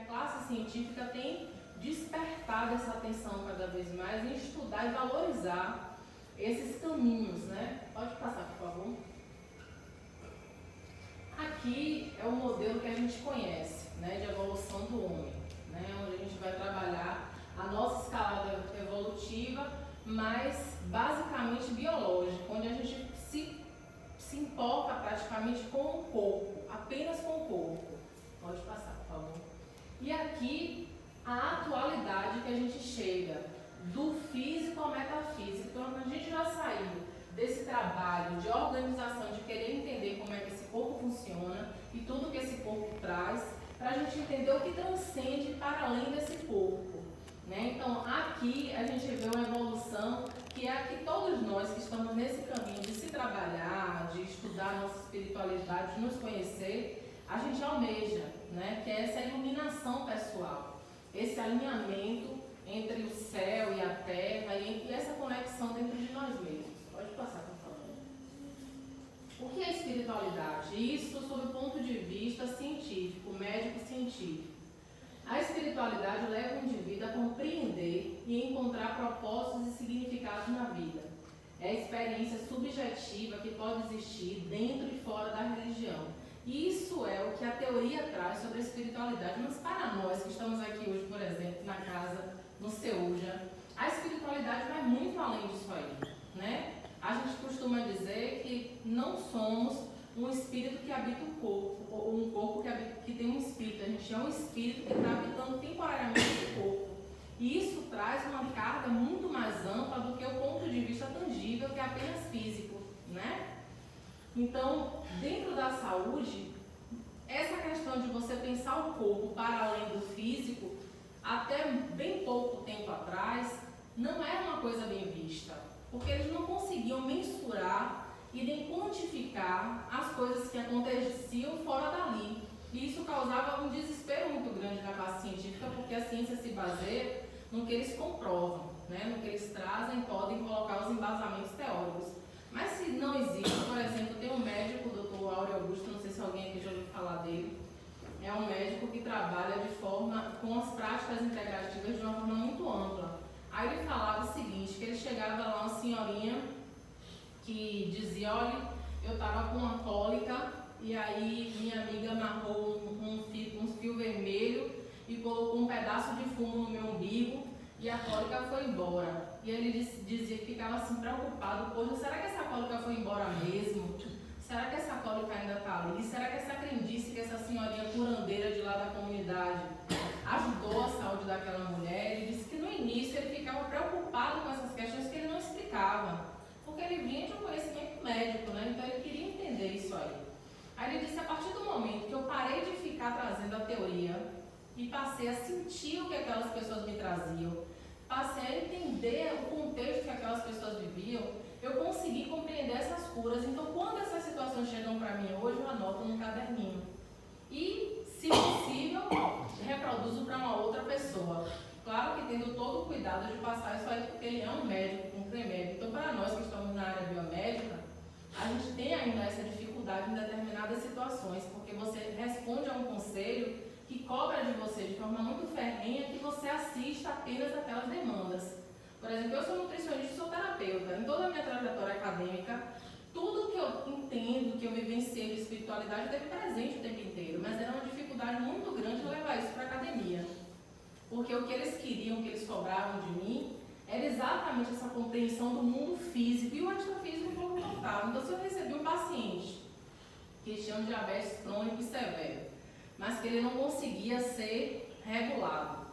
a classe científica tem despertado essa atenção cada vez mais em estudar e valorizar esses caminhos, né? Pode passar, por favor. Aqui é o modelo que a gente conhece, né, de evolução do homem, né, onde a gente vai trabalhar a nossa escalada evolutiva, mas basicamente biológica, onde a gente se importa praticamente com o corpo, apenas com o corpo. Pode passar, por favor. E aqui a atualidade que a gente chega do físico ao metafísico. Então a gente já saiu desse trabalho de organização, de querer entender como é que esse corpo funciona e tudo que esse corpo traz, para a gente entender o que transcende para além desse corpo, né? Então aqui a gente vê uma evolução que é a que todos nós que estamos nesse caminho de se trabalhar, de estudar nossa espiritualidade, de nos conhecer, a gente almeja, né? Que é essa iluminação pessoal, esse alinhamento entre o céu e a terra e essa conexão dentro de nós mesmos. Pode passar, por favor. O que é espiritualidade? Isso sob o ponto de vista científico, médico-científico. A espiritualidade leva o indivíduo a compreender e encontrar propósitos e significados na vida. É a experiência subjetiva que pode existir dentro e fora da religião. E isso é o que a teoria traz sobre a espiritualidade. Mas para nós que estamos aqui hoje, por exemplo, na casa, no Ceuja, a espiritualidade vai muito além disso aí, né? A gente costuma dizer que não somos um espírito que habita o corpo, ou um corpo que tem um espírito. A gente é um espírito que está habitando temporariamente o corpo. E isso traz uma carga muito mais ampla do que o ponto de vista tangível, que é apenas físico, né? Então, dentro da saúde, essa questão de você pensar o corpo para além do físico, até bem pouco tempo atrás, não era uma coisa bem vista, porque eles não conseguiam mensurar e nem quantificar as coisas que aconteciam fora dali. E isso causava um desespero muito grande na classe científica, porque a ciência se baseia no que eles comprovam, né? No que eles trazem, podem colocar os embasamentos teóricos. Mas se não existe, por exemplo, tem um médico, o Dr. Áureo Augusto, não sei se alguém aqui já ouviu falar dele, é um médico que trabalha de forma, com as práticas integrativas de uma forma muito ampla. Aí ele falava o seguinte, que ele chegava lá uma senhorinha que dizia, olha, eu estava com uma cólica e aí minha amiga amarrou um fio vermelho e colocou um pedaço de fumo no meu umbigo e a cólica foi embora. E ele dizia que ficava assim preocupado, poxa, será que essa cólica foi embora mesmo? Será que essa cólica ainda está ali? Será que essa crendice que essa senhorinha curandeira de lá da comunidade ajudou a saúde daquela mulher? Ele disse que no início ele ficava preocupado com essas questões que ele não explicava, porque ele vinha de um conhecimento médico, né? Então ele queria entender isso aí. Aí ele disse, a partir do momento que eu parei de ficar trazendo a teoria e passei a sentir o que aquelas pessoas me traziam, passei a entender o contexto que aquelas pessoas viviam, eu consegui compreender essas curas. Então, quando essas situações chegam para mim hoje, eu anoto num caderninho. E, se possível, reproduzo para uma outra pessoa. Claro que tendo todo o cuidado de passar isso aí, porque ele é um médico, um CREMED. Então, para nós que estamos na área biomédica, a gente tem ainda essa dificuldade em determinadas situações, porque você responde a um conselho que cobra de você de forma muito ferrenha que você assista apenas aquelas demandas. Por exemplo, eu sou nutricionista e sou terapeuta. Em toda a minha trajetória acadêmica, tudo que eu entendo, que eu vivenciei de espiritualidade, teve presente o tempo inteiro, mas era uma dificuldade muito grande levar isso para a academia. Porque o que eles queriam, o que eles cobravam de mim, era exatamente essa compreensão do mundo físico e o extrafísico um pouco total. Então, se eu recebi um paciente que tinha um diabetes crônico e severo, mas que ele não conseguia ser regulado,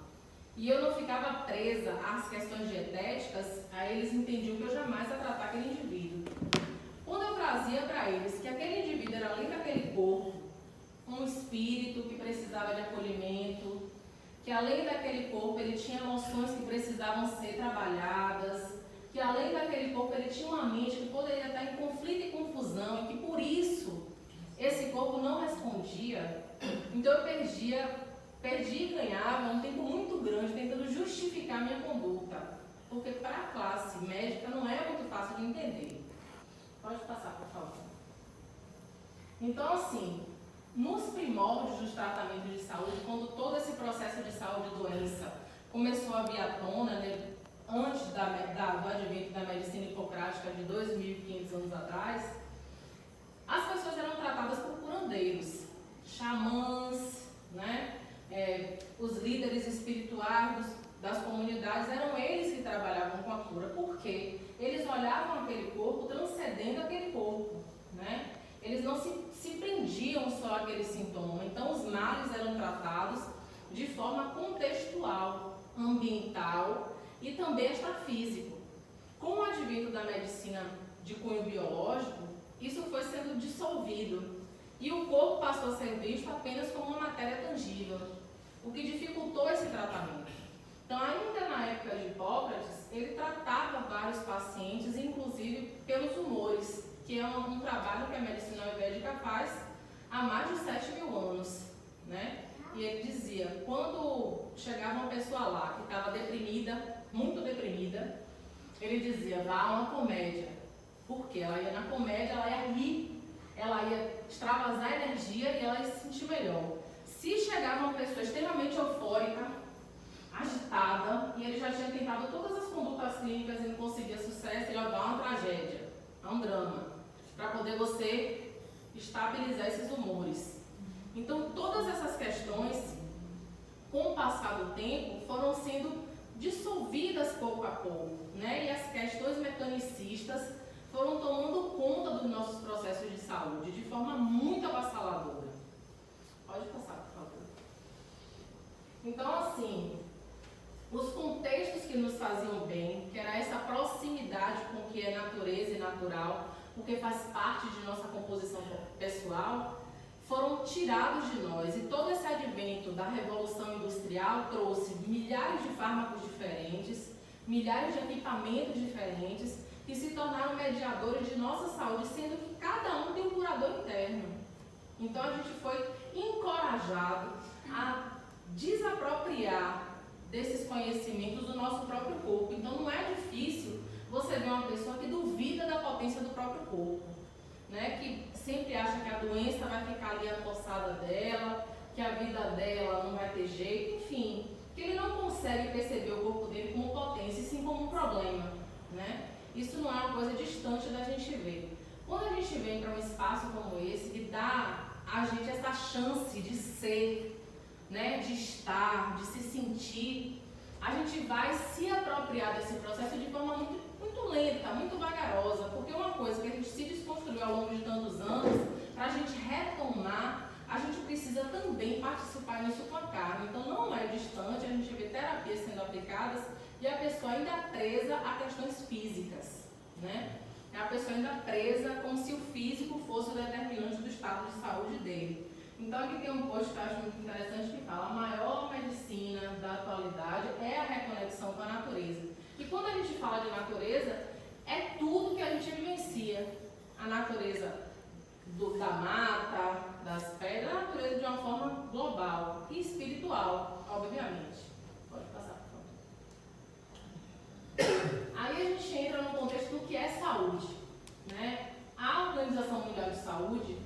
e eu não ficava presa às questões dietéticas, aí eles entendiam que eu jamais ia tratar aquele indivíduo. Quando eu trazia para eles que aquele indivíduo era além daquele corpo, um espírito que precisava de acolhimento, que além daquele corpo ele tinha emoções que precisavam ser trabalhadas, que além daquele corpo ele tinha uma mente que poderia estar em conflito e confusão, e que por isso esse corpo não respondia, então eu perdi e ganhava um tempo muito grande tentando justificar minha conduta, porque para a classe médica não é muito fácil de entender. Pode passar, por favor. Então, assim, nos primórdios dos tratamentos de saúde, quando todo esse processo de saúde e doença começou a vir à tona, né, antes do advento da medicina hipocrática de 2.500 anos atrás, as pessoas eram tratadas por curandeiros, xamãs, né? Os líderes espirituais das comunidades, eram eles que trabalhavam com a cura. Por quê? Eles olhavam aquele corpo transcendendo aquele corpo, né? Eles não se prendiam só àquele sintoma. Então, os males eram tratados de forma contextual, ambiental e também extrafísico. Com o advento da medicina de cunho biológico, isso foi sendo dissolvido e o corpo passou a ser visto apenas como uma matéria tangível, o que dificultou esse tratamento. Então, ainda na época de Hipócrates, ele tratava vários pacientes, inclusive pelos humores, que é um trabalho que a medicina ayurvédica faz há mais de 7.000 anos, né? E ele dizia, quando chegava uma pessoa lá que estava deprimida, muito deprimida, ele dizia, vá a uma comédia. Porque ela ia na comédia, ela ia rir, ela ia extravasar energia e ela ia se sentir melhor. Se chegava uma pessoa extremamente eufórica, agitada, e ele já tinha tentado todas as condutas clínicas e não conseguia sucesso, ele ia dar uma tragédia, um drama, para poder você estabilizar esses humores. Então, todas essas questões, com o passar do tempo, foram sendo dissolvidas pouco a pouco, né? E as questões mecanicistas foram tomando conta dos nossos processos de saúde de forma muito avassaladora. Pode passar, por favor. Então, assim, os contextos que nos faziam bem, que era essa proximidade com o que é natureza e natural, porque faz parte de nossa composição pessoal, foram tirados de nós. E todo esse advento da Revolução Industrial trouxe milhares de fármacos diferentes, milhares de equipamentos diferentes, que se tornaram mediadores de nossa saúde, sendo que cada um tem um curador interno. Então a gente foi encorajado a desapropriar desses conhecimentos do nosso próprio corpo. Então não é difícil você ver uma pessoa que duvida da potência do próprio corpo, né? Que sempre acha que a doença vai ficar ali apossada dela, que a vida dela não vai ter jeito, enfim, que ele não consegue perceber o corpo dele como potência, e sim como um problema, né? Isso não é uma coisa distante da gente ver. Quando a gente vem para um espaço como esse, que dá a gente essa chance de ser, né, de estar, de se sentir, a gente vai se apropriar desse processo de forma muito lenta, muito vagarosa, porque uma coisa que a gente se desconstruiu ao longo de tantos anos, para a gente retomar, a gente precisa também participar disso com a carne. Então não é distante, a gente vê terapias sendo aplicadas e a pessoa ainda presa a questões físicas, né? A pessoa ainda presa como se o físico fosse o determinante do estado de saúde dele. Então aqui tem um post que eu acho muito interessante que fala: a maior medicina da atualidade é a reconexão com a natureza. E quando a gente fala de natureza, é tudo que a gente vivencia. A natureza da mata, das pedras, a natureza de uma forma global e espiritual, obviamente. Pode passar, por favor. Aí a gente entra no contexto do que é saúde, né? A Organização Mundial de Saúde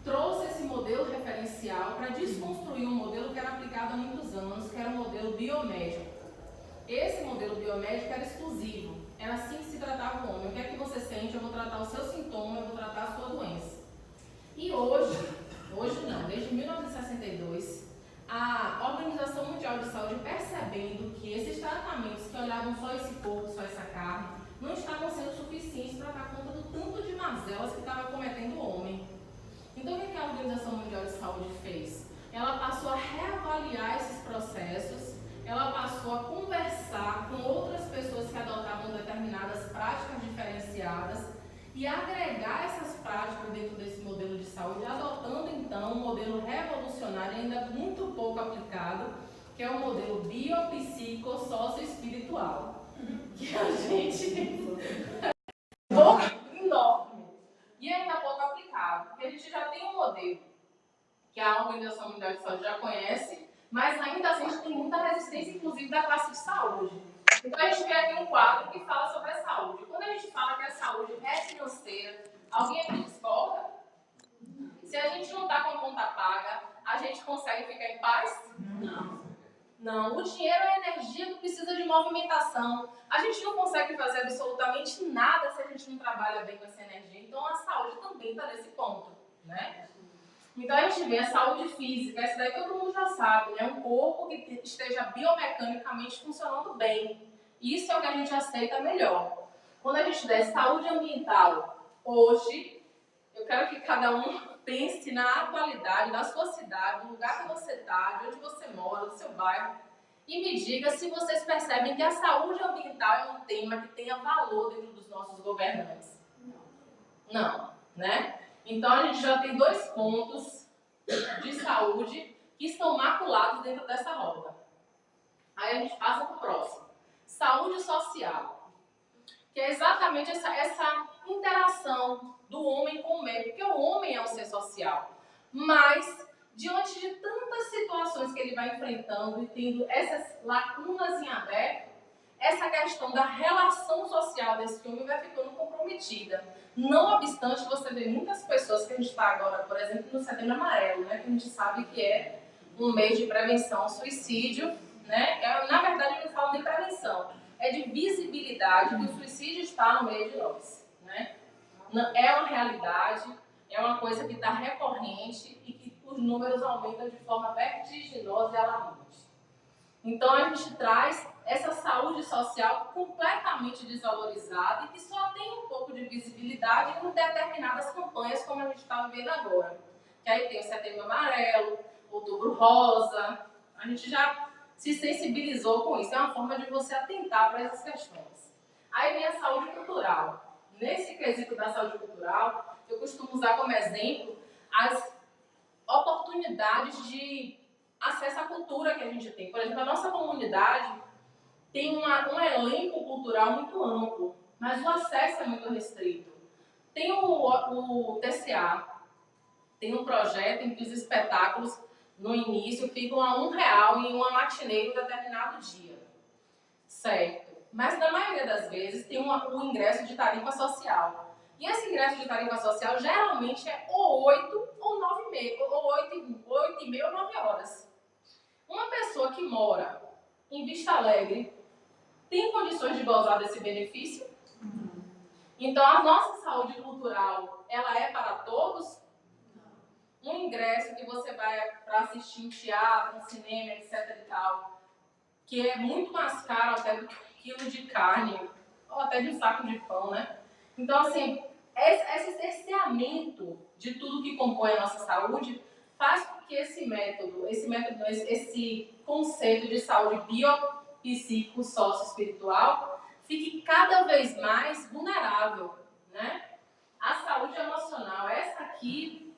trouxe esse modelo referencial para desconstruir um modelo que era aplicado há muitos anos, que era o modelo biomédico. Esse modelo biomédico era exclusivo, era assim que se tratava o homem. O que é que você sente? Eu vou tratar o seu sintoma, eu vou tratar a sua doença. E hoje não, desde 1962, a Organização Mundial de Saúde, percebendo que esses tratamentos que olhavam só esse corpo, só essa carne, não estavam sendo suficientes para dar conta do tanto de mazelas que estava cometendo o homem. Então, o que a Organização Mundial de Saúde fez? Ela passou a reavaliar esses processos, ela passou a conversar com outras pessoas que adotavam determinadas práticas diferenciadas e agregar essas práticas dentro desse modelo de saúde, adotando então um modelo revolucionário, ainda muito pouco aplicado, que é o modelo biopsicossocioespiritual, que a gente enorme e ainda pouco aplicado, porque a gente já tem um modelo que a Organização Mundial de Saúde já conhece, mas ainda assim a gente tem muita resistência, inclusive da classe de saúde. Então a gente vê aqui um quadro que fala sobre a saúde. Quando a gente fala que a saúde é financeira, alguém aqui discorda? Se a gente não está com a conta paga, consegue ficar em paz? Não. O dinheiro é energia que precisa de movimentação. A gente não consegue fazer absolutamente nada se a gente não trabalha bem com essa energia. Então, a saúde também está nesse ponto, né? Então, a gente vê a saúde física, essa daí todo mundo já sabe, né? Um corpo que esteja biomecanicamente funcionando bem. Isso é o que a gente aceita melhor. Quando a gente der saúde ambiental, hoje, eu quero que cada um pense na atualidade da sua cidade, do lugar que você está, de onde você mora, do seu bairro, e me diga se vocês percebem que a saúde ambiental é um tema que tenha valor dentro dos nossos governantes. Não, né? Então, a gente já tem 2 pontos de saúde que estão maculados dentro dessa roda. Aí a gente passa para o próximo. Saúde social. Que é exatamente essa interação do homem com o meio. Porque o homem é um ser social. Mas, diante de tantas situações que ele vai enfrentando e tendo essas lacunas em aberto, essa questão da relação social desse homem vai ficando comprometida. Não obstante, você vê muitas pessoas que a gente está agora, por exemplo, no Setembro Amarelo, né, que a gente sabe que é um mês de prevenção ao suicídio, né? Na verdade, eu não falo de prevenção, é de visibilidade que o suicídio está no meio de nós, né? É uma realidade, é uma coisa que está recorrente e que os números aumentam de forma vertiginosa e alarmante. Então, a gente traz essa saúde social completamente desvalorizada e que só tem um pouco de visibilidade em determinadas campanhas como a gente está vivendo agora. Que aí tem o Setembro Amarelo, Outubro Rosa, a gente já se sensibilizou com isso. É uma forma de você atentar para essas questões. Aí vem a saúde cultural. Nesse quesito da saúde cultural, eu costumo usar como exemplo as oportunidades de acesso à cultura que a gente tem. Por exemplo, a nossa comunidade tem um elenco cultural muito amplo, mas o acesso é muito restrito. Tem o TCA, tem um projeto em que os espetáculos, no início, ficam a R$1 em uma matinê em um determinado dia. Certo. Mas, na maioria das vezes, tem o ingresso de tarifa social. E esse ingresso de tarifa social, geralmente, é ou 8 ou 9h30, ou 8h30 ou 9 horas. Uma pessoa que mora em Vista Alegre tem condições de gozar desse benefício? Então, a nossa saúde cultural, ela é para todos? Um ingresso que você vai para assistir um teatro, um cinema, etc e tal, que é muito mais caro até do que 1 quilo de carne, ou até de um saco de pão, né? Então, assim, esse cerceamento de tudo que compõe a nossa saúde faz com que esse conceito de saúde biopsíquico, sócio-espiritual, fique cada vez mais vulnerável, né? A saúde emocional, essa aqui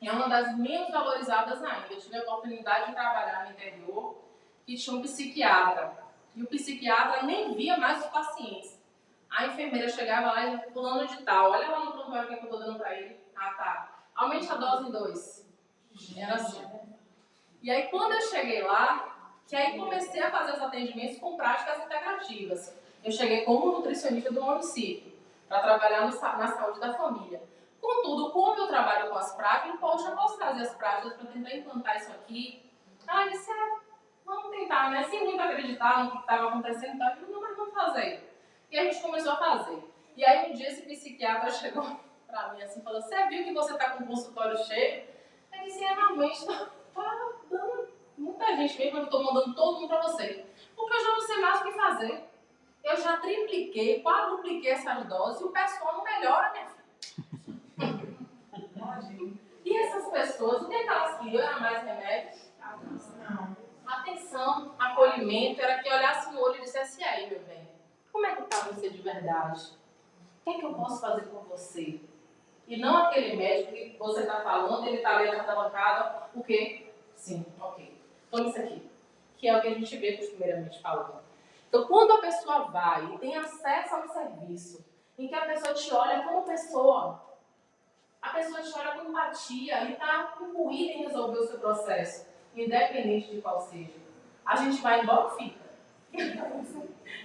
é uma das menos valorizadas ainda. Eu tive a oportunidade de trabalhar no interior e tinha um psiquiatra. E o psiquiatra nem via mais os pacientes. A enfermeira chegava lá e dizia, fulano de tal, olha lá no prontuário que eu estou dando para ele. Ah, tá. Aumente a dose em 2. Era assim. E aí, quando eu cheguei lá, que aí comecei a fazer os atendimentos com práticas integrativas. Eu cheguei como nutricionista do município, para trabalhar na saúde da família. Contudo, como eu trabalho com as práticas, eu posso trazer as práticas para tentar implantar isso aqui. Ela disse, vamos tentar, né? Sem muito acreditar no que estava acontecendo, então, eu não, mas vamos fazer. E a gente começou a fazer. E aí, um dia, esse psiquiatra chegou para mim assim, falou, você viu que você está com o consultório cheio? Eu disse, realmente, tá dando muita gente mesmo, eu estou mandando todo mundo para você. Porque eu já não sei mais o que fazer. Eu já tripliquei, quadrupliquei essas doses e o pessoal não melhora, minha filha. E essas pessoas, o que elas queriam? Era mais remédio? Não. Atenção, acolhimento, era que olhasse no olho e dissesse, e aí, meu bem, como é que está você de verdade? O que é que eu posso fazer por você? E não aquele médico que você está falando, ele está ali na bancada, o quê? Sim, ok. Toma isso aqui. Que é o que a gente vê costumeiramente falando. Então, quando a pessoa vai e tem acesso a um serviço em que a pessoa te olha como pessoa, a pessoa te olha com empatia e está imbuída em resolver o seu processo, independente de qual seja, a gente vai embora ou fica.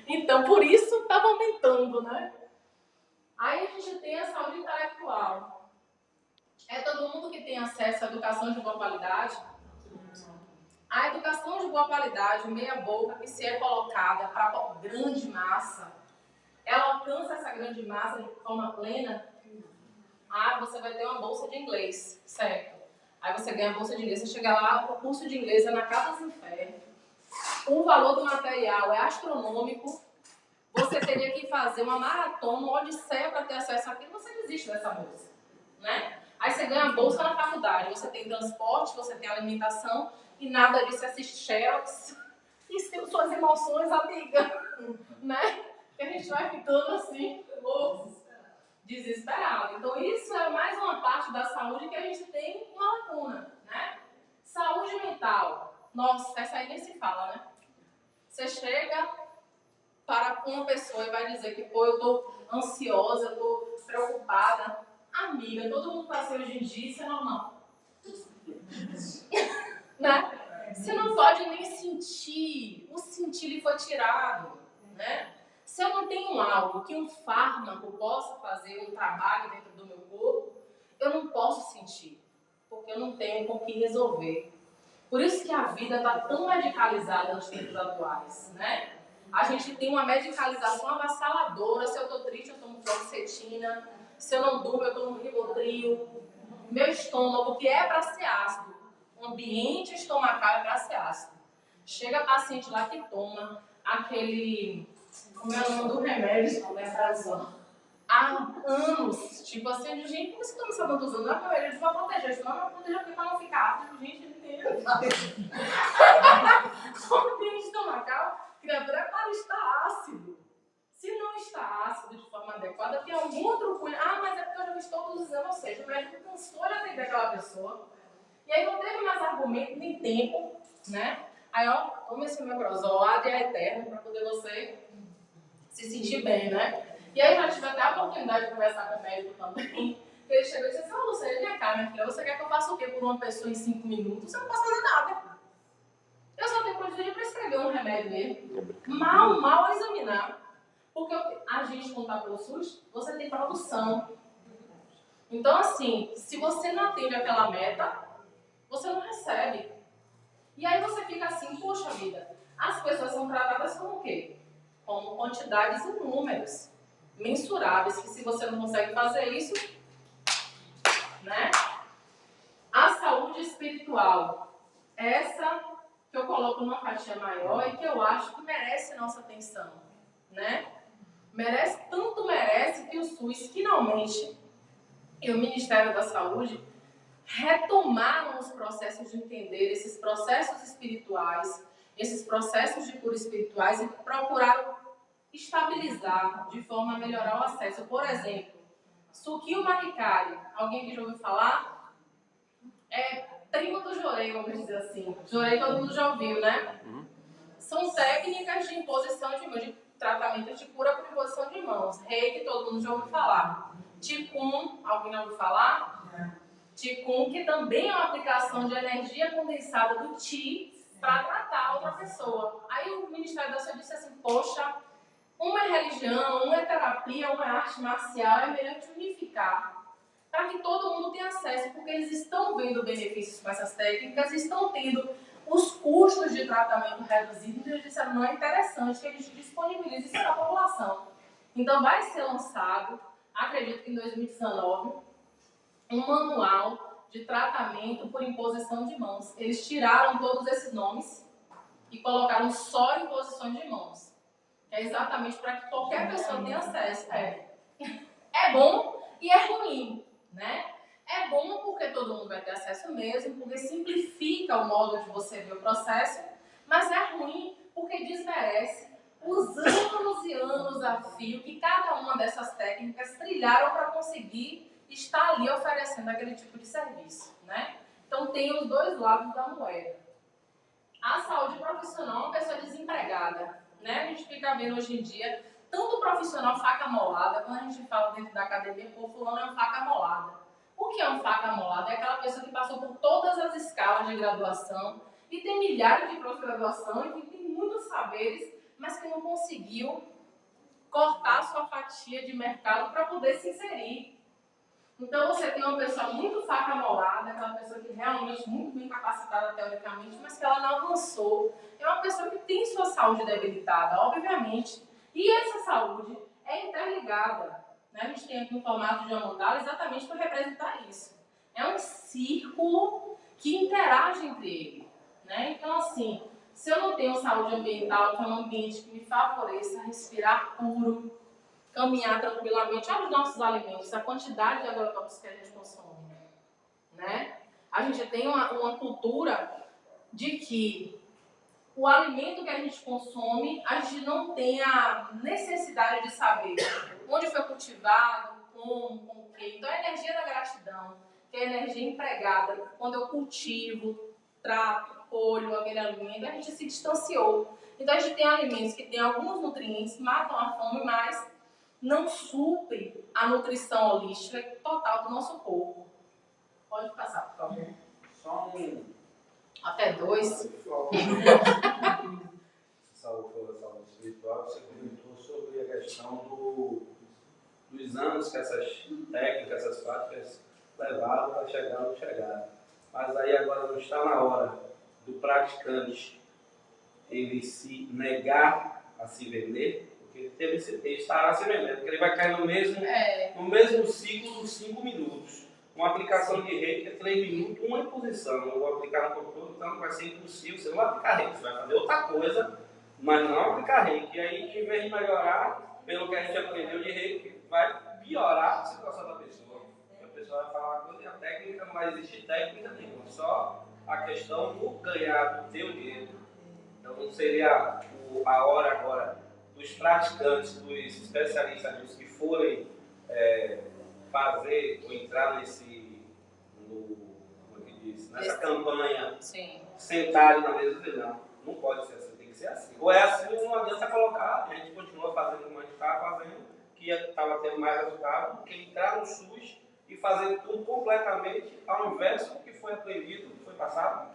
Então, por isso, estava aumentando, né? Aí a gente tem a saúde intelectual. É todo mundo que tem acesso à educação de boa qualidade? A educação de boa qualidade, meia boca, que se é colocada para a grande massa, ela alcança essa grande massa de forma plena. Você vai ter uma bolsa de inglês, certo? Aí você ganha a bolsa de inglês, você chega lá, o curso de inglês é na casa dos infernos. O valor do material é astronômico. Você teria que fazer uma maratona, uma odisseia para ter acesso àquilo, você desiste dessa bolsa, né? Aí você ganha a bolsa na faculdade, você tem transporte, você tem alimentação, e nada disso assiste Xerox. E suas emoções, amiga, né? Que a gente vai ficando assim, louco, desesperado. Então isso é mais uma parte da saúde que a gente tem uma lacuna, né? Saúde mental. Nossa, essa aí nem se fala, né? Você chega para uma pessoa e vai dizer que, pô, eu tô ansiosa, eu tô preocupada. Amiga, todo mundo passa hoje em dia, isso é normal. Né? Você não pode nem sentir, o sentir lhe foi tirado, né? Se eu não tenho algo que um fármaco possa fazer um trabalho dentro do meu corpo, eu não posso sentir, porque eu não tenho com que resolver. Por isso que a vida está tão medicalizada nos tempos atuais, né? A gente tem uma medicalização avassaladora. Se eu estou triste, eu tomo fluoxetina. Se eu não durmo, eu tomo Rivotril. Meu estômago, que é para ser ácido, o ambiente estomacal é para ser ácido. Chega paciente lá que toma aquele, como é o nome do remédio? Há anos, tipo assim, gente, como você toma essa tantos anos? Não, ele vai proteger, isso não vai proteger porque para não ficar ácido, gente, ele tem. O ambiente estomacal, criatura é para estar ácido. Se não está ácido de forma adequada, tem algum outro cunho. Mas é porque eu já fiz todos os exames, ou seja, o médico cansou de atender aquela pessoa. E aí não teve mais argumento, nem tempo, né? Aí, toma esse omeprazol ad eterno para poder você se sentir bem, né? E aí já tive até a oportunidade de conversar com o médico também. Ele chegou e disse assim, Lucélia, vem cá, minha filha, você quer que eu faça o quê por uma pessoa em 5 minutos? Você não posso fazer nada. Eu só tenho condição de prescrever um remédio nele. Mal a examinar. Porque a gente, quando está pelo SUS, você tem produção. Então, assim, se você não atende aquela meta, você não recebe. E aí você fica assim, poxa vida, as pessoas são tratadas como o quê? Como quantidades e números mensuráveis, que se você não consegue fazer isso, né? A saúde espiritual, essa que eu coloco numa fatia maior e que eu acho que merece nossa atenção, né? Tanto merece que o SUS finalmente e o Ministério da Saúde retomaram os processos de entender esses processos espirituais, esses processos de cura espirituais e procuraram estabilizar de forma a melhorar o acesso. Por exemplo, Sukio Mahikari, alguém que já ouviu falar? É primo do Jorei, vamos dizer assim. Jorei todo mundo já ouviu, né? São técnicas de imposição de mãos, de tratamento de cura por imposição de mãos. Reiki, todo mundo já ouviu falar. Qigong, alguém já ouviu falar? Qigong, que também é uma aplicação de energia condensada do Qi para tratar outra pessoa. Aí o Ministério da Saúde disse assim, poxa, uma é religião, uma é terapia, uma é arte marcial, é melhor te unificar para que todo mundo tenha acesso, porque eles estão vendo benefícios com essas técnicas, estão tendo os custos de tratamento reduzidos, e eles disseram, não é interessante que eles disponibilizem isso para a população. Então vai ser lançado, acredito que em 2019, um manual de tratamento por imposição de mãos. Eles tiraram todos esses nomes e colocaram só imposições de mãos. É exatamente para que qualquer pessoa tenha acesso. É bom e é ruim, né? É bom porque todo mundo vai ter acesso mesmo, porque simplifica o modo de você ver o processo, mas é ruim porque desmerece os anos e anos a fio que cada uma dessas técnicas trilharam para conseguir estar ali oferecendo aquele tipo de serviço, né? Então tem os dois lados da moeda. A saúde profissional é uma pessoa desempregada, né? A gente fica vendo hoje em dia tanto profissional faca molada, quando a gente fala dentro da academia, pô, fulano é um faca molada. O que é um faca molada? É aquela pessoa que passou por todas as escalas de graduação e tem milhares de pós-graduação e que tem muitos saberes, mas que não conseguiu cortar a sua fatia de mercado para poder se inserir. Então você tem uma pessoa muito faca molada, aquela pessoa que realmente muito bem capacitada teoricamente, mas que ela não avançou. É uma pessoa que tem sua saúde debilitada, obviamente. E essa saúde é interligada. Né? A gente tem aqui um formato de uma mandala exatamente para representar isso. É um círculo que interage entre ele. Né? Então, assim, se eu não tenho saúde ambiental, que é um ambiente que me favoreça respirar puro, caminhar tranquilamente, olha os nossos alimentos, a quantidade de agrotóxicos que a gente consome. Né? A gente tem uma cultura de que o alimento que a gente consome, a gente não tem a necessidade de saber onde foi cultivado, como, com o quê. Então, a energia da gratidão, que é a energia empregada, quando eu cultivo, trato, colho aquele alimento, a gente se distanciou. Então, a gente tem alimentos que têm alguns nutrientes, matam a fome, mas não supre a nutrição holística total do nosso corpo. Pode passar, por favor. Só um... Até 2. Você falou da saúde espiritual, você comentou sobre a questão dos anos que essas técnicas, essas práticas levaram para chegar onde chegaram. Mas aí agora não está na hora do praticante ele se negar a se vender, porque ele estará se vendendo, porque ele vai cair no mesmo ciclo dos 5 minutos. Uma aplicação de reiki é 3 minutos, uma imposição. Eu vou aplicar no corpo todo, então vai ser impossível. Você não vai aplicar reiki, você vai fazer outra coisa, mas não aplicar reiki. E aí, em vez de melhorar, pelo que a gente aprendeu de reiki, vai piorar a situação da pessoa. A pessoa vai falar uma coisa e a técnica não vai existir técnica nenhuma, só a questão do ganhar, do teu dinheiro. Então, não seria a hora agora dos praticantes, dos especialistas nisso que forem fazer ou entrar nessa campanha, sentarem na mesa e dizer, não pode ser assim, tem que ser assim. Ou é assim, ou não adianta colocar, a gente continua fazendo como a gente estava fazendo, que estava tendo mais resultado do que entrar no SUS e fazer tudo completamente ao inverso do que foi aprendido, do que foi passado.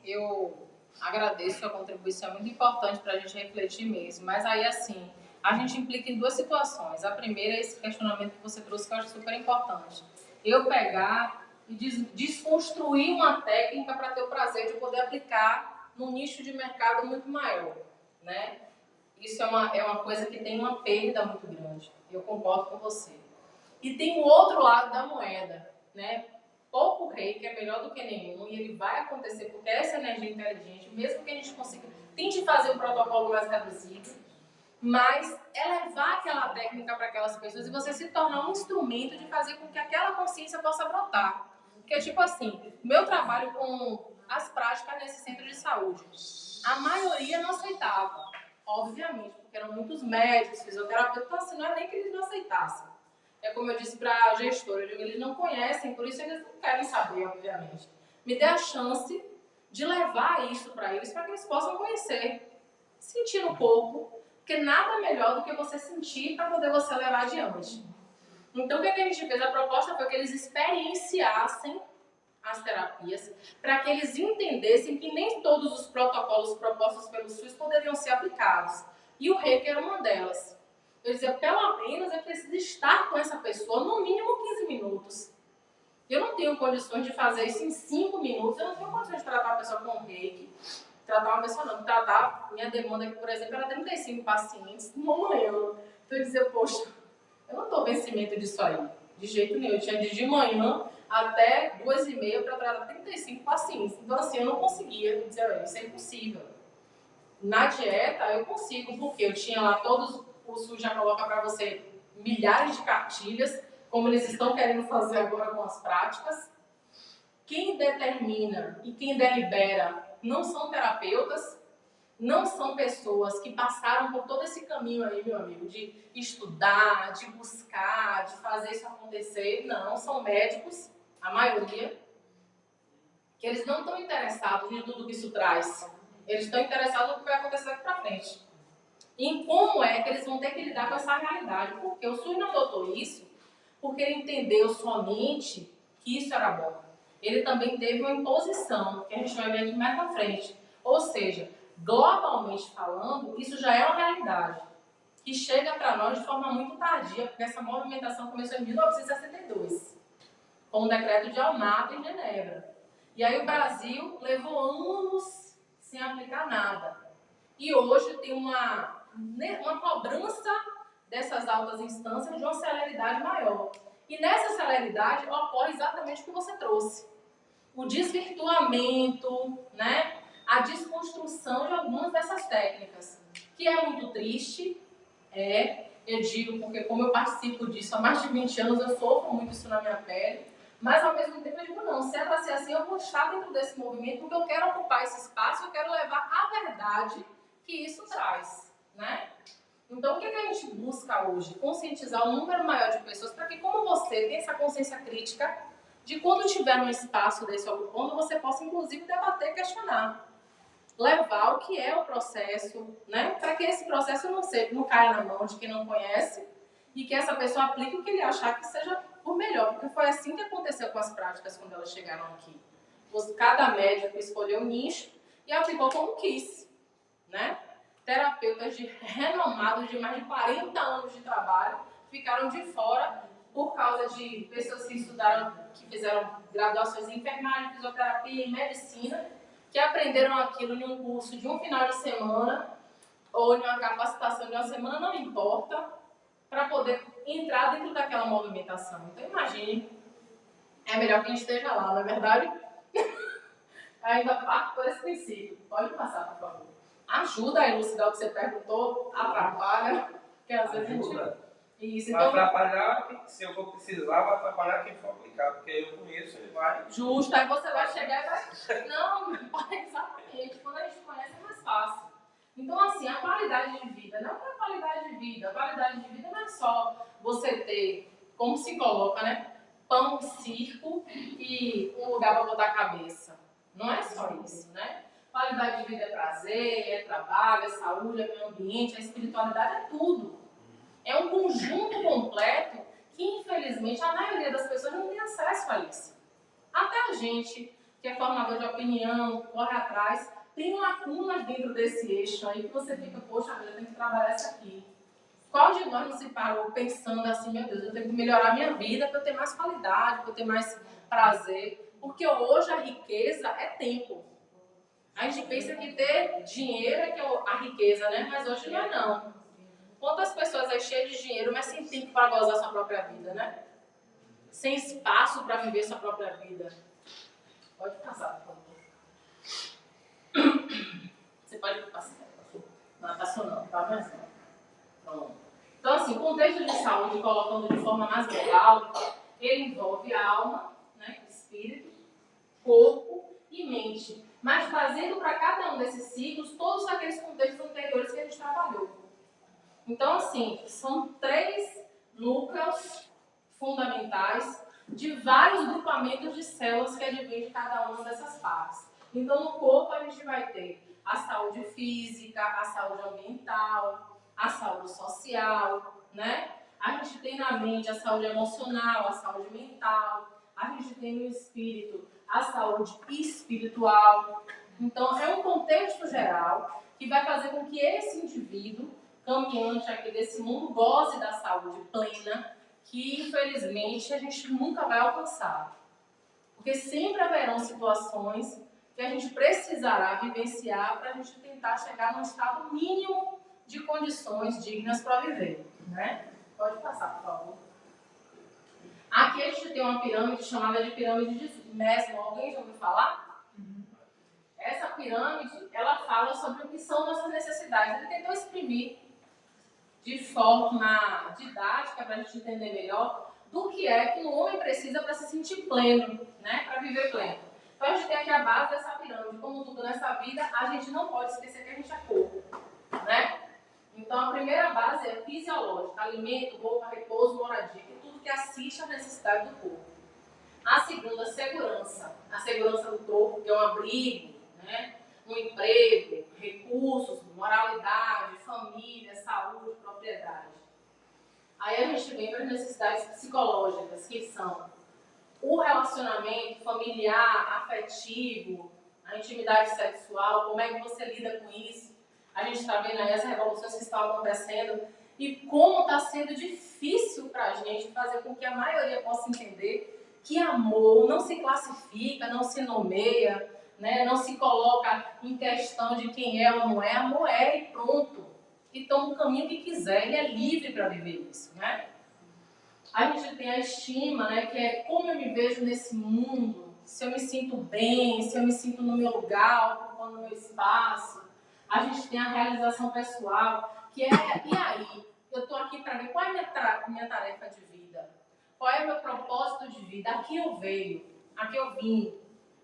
Eu agradeço a contribuição, é muito importante para a gente refletir mesmo, mas aí assim, a gente implica em 2 situações. A primeira é esse questionamento que você trouxe, que eu acho super importante. Eu pegar e desconstruir uma técnica para ter o prazer de poder aplicar num nicho de mercado muito maior, né? Isso é uma coisa que tem uma perda muito grande. Eu concordo com você. E tem o outro lado da moeda, né? Pouco reiki é melhor do que nenhum e ele vai acontecer porque essa energia inteligente, mesmo que a gente consiga, tente fazer um protocolo mais reduzido, mas é levar aquela técnica para aquelas pessoas e você se tornar um instrumento de fazer com que aquela consciência possa brotar. Porque, tipo assim, meu trabalho com as práticas nesse centro de saúde, a maioria não aceitava, obviamente, porque eram muitos médicos, fisioterapeutas, então assim, não é nem que eles não aceitassem. É como eu disse para a gestora, eu digo, eles não conhecem, por isso eles não querem saber, obviamente. Me dê a chance de levar isso para eles que eles possam conhecer, sentir no corpo, porque nada melhor do que você sentir para poder você levar adiante. Então, o que a gente fez? A proposta foi que eles experienciassem as terapias, para que eles entendessem que nem todos os protocolos propostos pelo SUS poderiam ser aplicados. E o reiki era uma delas. Eu dizia, pelo menos eu preciso estar com essa pessoa no mínimo 15 minutos. Eu não tenho condições de fazer isso em 5 minutos, eu não tenho condições de tratar a pessoa com reiki. Tratar uma pessoa não, tratar, minha demanda aqui, por exemplo, era 35 pacientes numa manhã. Então eu dizia, poxa, eu não estou vencimento disso aí, de jeito nenhum. Eu tinha de manhã até 2h30 para tratar 35 pacientes. Então assim, eu não conseguia, eu dizia, isso é impossível. Na dieta eu consigo, porque eu tinha lá todos, o SUS já coloca para você milhares de cartilhas, como eles estão querendo fazer agora com as práticas. Quem determina e quem delibera não são terapeutas, não são pessoas que passaram por todo esse caminho aí, meu amigo, de estudar, de buscar, de fazer isso acontecer. Não, são médicos, a maioria, que eles não estão interessados em tudo que isso traz. Eles estão interessados no que vai acontecer daqui para frente. E em como é que eles vão ter que lidar com essa realidade. Porque o SUS não adotou isso porque ele entendeu somente que isso era bom. Ele também teve uma imposição, que a gente vai ver aqui mais para frente. Ou seja, globalmente falando, isso já é uma realidade, que chega para nós de forma muito tardia, porque essa movimentação começou em 1962. com o decreto de Almada em Genebra. E aí o Brasil levou anos sem aplicar nada. E hoje tem uma cobrança dessas altas instâncias de uma celeridade maior. E nessa celeridade ocorre exatamente o que você trouxe. O desvirtuamento, né? A desconstrução de algumas dessas técnicas, que é muito triste, eu digo porque como eu participo disso há mais de 20 anos, eu sofro muito isso na minha pele, mas ao mesmo tempo eu digo, não, se é para ser assim, eu vou estar dentro desse movimento, porque eu quero ocupar esse espaço, eu quero levar a verdade que isso traz, né? Então, o que a gente busca hoje? Conscientizar um número maior de pessoas para que, como você, tenha essa consciência crítica de quando estiver num espaço desse ocupando, você possa, inclusive, debater, questionar. Levar o que é o processo, né? Para que esse processo não caia na mão de quem não conhece e que essa pessoa aplique o que ele achar que seja o melhor. Porque foi assim que aconteceu com as práticas quando elas chegaram aqui. Cada médico escolheu um nicho e aplicou como quis, né? Terapeutas renomados de mais de 40 anos de trabalho ficaram de fora por causa de pessoas que estudaram, que fizeram graduações em enfermagem, fisioterapia e medicina, que aprenderam aquilo em um curso de um final de semana ou em uma capacitação de uma semana, não importa, para poder entrar dentro daquela movimentação. Então imagine, é melhor que a gente esteja lá, não é verdade? Ainda parto por esse princípio. Pode passar, por favor. Ajuda a elucidar o que você perguntou, atrapalha, porque às vezes a gente... Isso, vai atrapalhar, se eu for precisar, vai atrapalhar quem for aplicar, porque eu conheço, ele vai... Justo, aí você vai chegar e vai... Não, exatamente, quando a gente conhece é mais fácil. Então, assim, a qualidade de vida, não é a qualidade de vida, a qualidade de vida não é só você ter, como se coloca, né, pão, circo e um lugar para botar a cabeça. Não é só isso, né? Qualidade de vida é prazer, é trabalho, é saúde, é meio ambiente, a espiritualidade é tudo. É um conjunto completo que, infelizmente, a maioria das pessoas não tem acesso a isso. Até a gente, que é formador de opinião, corre atrás, tem lacunas dentro desse eixo aí que você fica, poxa, eu tenho que trabalhar isso aqui. Qual de nós não se parou pensando assim, meu Deus, eu tenho que melhorar a minha vida para eu ter mais qualidade, para eu ter mais prazer? Porque hoje a riqueza é tempo. A gente pensa que ter dinheiro é que é a riqueza, né? Mas hoje não é não. Quantas pessoas aí cheias de dinheiro, mas sem tempo para gozar sua própria vida, né? Sem espaço para viver sua própria vida. Pode passar, por favor. Você pode passar. Não passou não, tá mais não. Pronto. Então, assim, o contexto de saúde, colocando de forma mais global, ele envolve alma, né, espírito, corpo e mente. Mas trazendo para cada um desses ciclos todos aqueles contextos anteriores que a gente trabalhou. Então, assim, são 3 núcleos fundamentais de vários grupamentos de células que advêm de cada uma dessas partes. Então, no corpo, a gente vai ter a saúde física, a saúde ambiental, a saúde social, né? A gente tem na mente a saúde emocional, a saúde mental. A gente tem no espírito a saúde espiritual. Então, é um contexto geral que vai fazer com que esse indivíduo caminhante aqui desse mundo goze da saúde plena, que infelizmente a gente nunca vai alcançar. Porque sempre haverão situações que a gente precisará vivenciar para a gente tentar chegar num estado mínimo de condições dignas para viver, né? Pode passar, por favor. Aqui a gente tem uma pirâmide chamada de pirâmide de Maslow. Alguém já ouviu falar? Essa pirâmide, ela fala sobre o que são nossas necessidades. Ele tentou exprimir de forma didática, para a gente entender melhor, do que é que o homem precisa para se sentir pleno, né? Para viver pleno. Então a gente tem aqui a base dessa pirâmide. Como tudo nessa vida, a gente não pode esquecer que a gente é corpo, né? Então a primeira base é fisiológica, alimento, roupa, repouso, moradia, que é tudo que assiste à necessidade do corpo. A segunda, segurança. A segurança do corpo, que é um abrigo, né? Um emprego, recursos, moralidade, família, saúde, propriedade. Aí a gente vem para as necessidades psicológicas, que são o relacionamento familiar, afetivo, a intimidade sexual, como é que você lida com isso. A gente está vendo aí as revoluções que estão acontecendo e como está sendo difícil para a gente fazer com que a maioria possa entender que amor não se classifica, não se nomeia, né? Não se coloca em questão de quem é ou não é. Amor é e pronto. E toma o caminho que quiser, ele é livre para viver isso, né? A gente tem a estima, né, que é como eu me vejo nesse mundo, se eu me sinto bem, se eu me sinto no meu lugar, ocupando o meu espaço. A gente tem a realização pessoal, que é, e aí? Eu estou aqui para ver qual é a minha tarefa de vida, qual é o meu propósito de vida, aqui eu veio, aqui eu vim,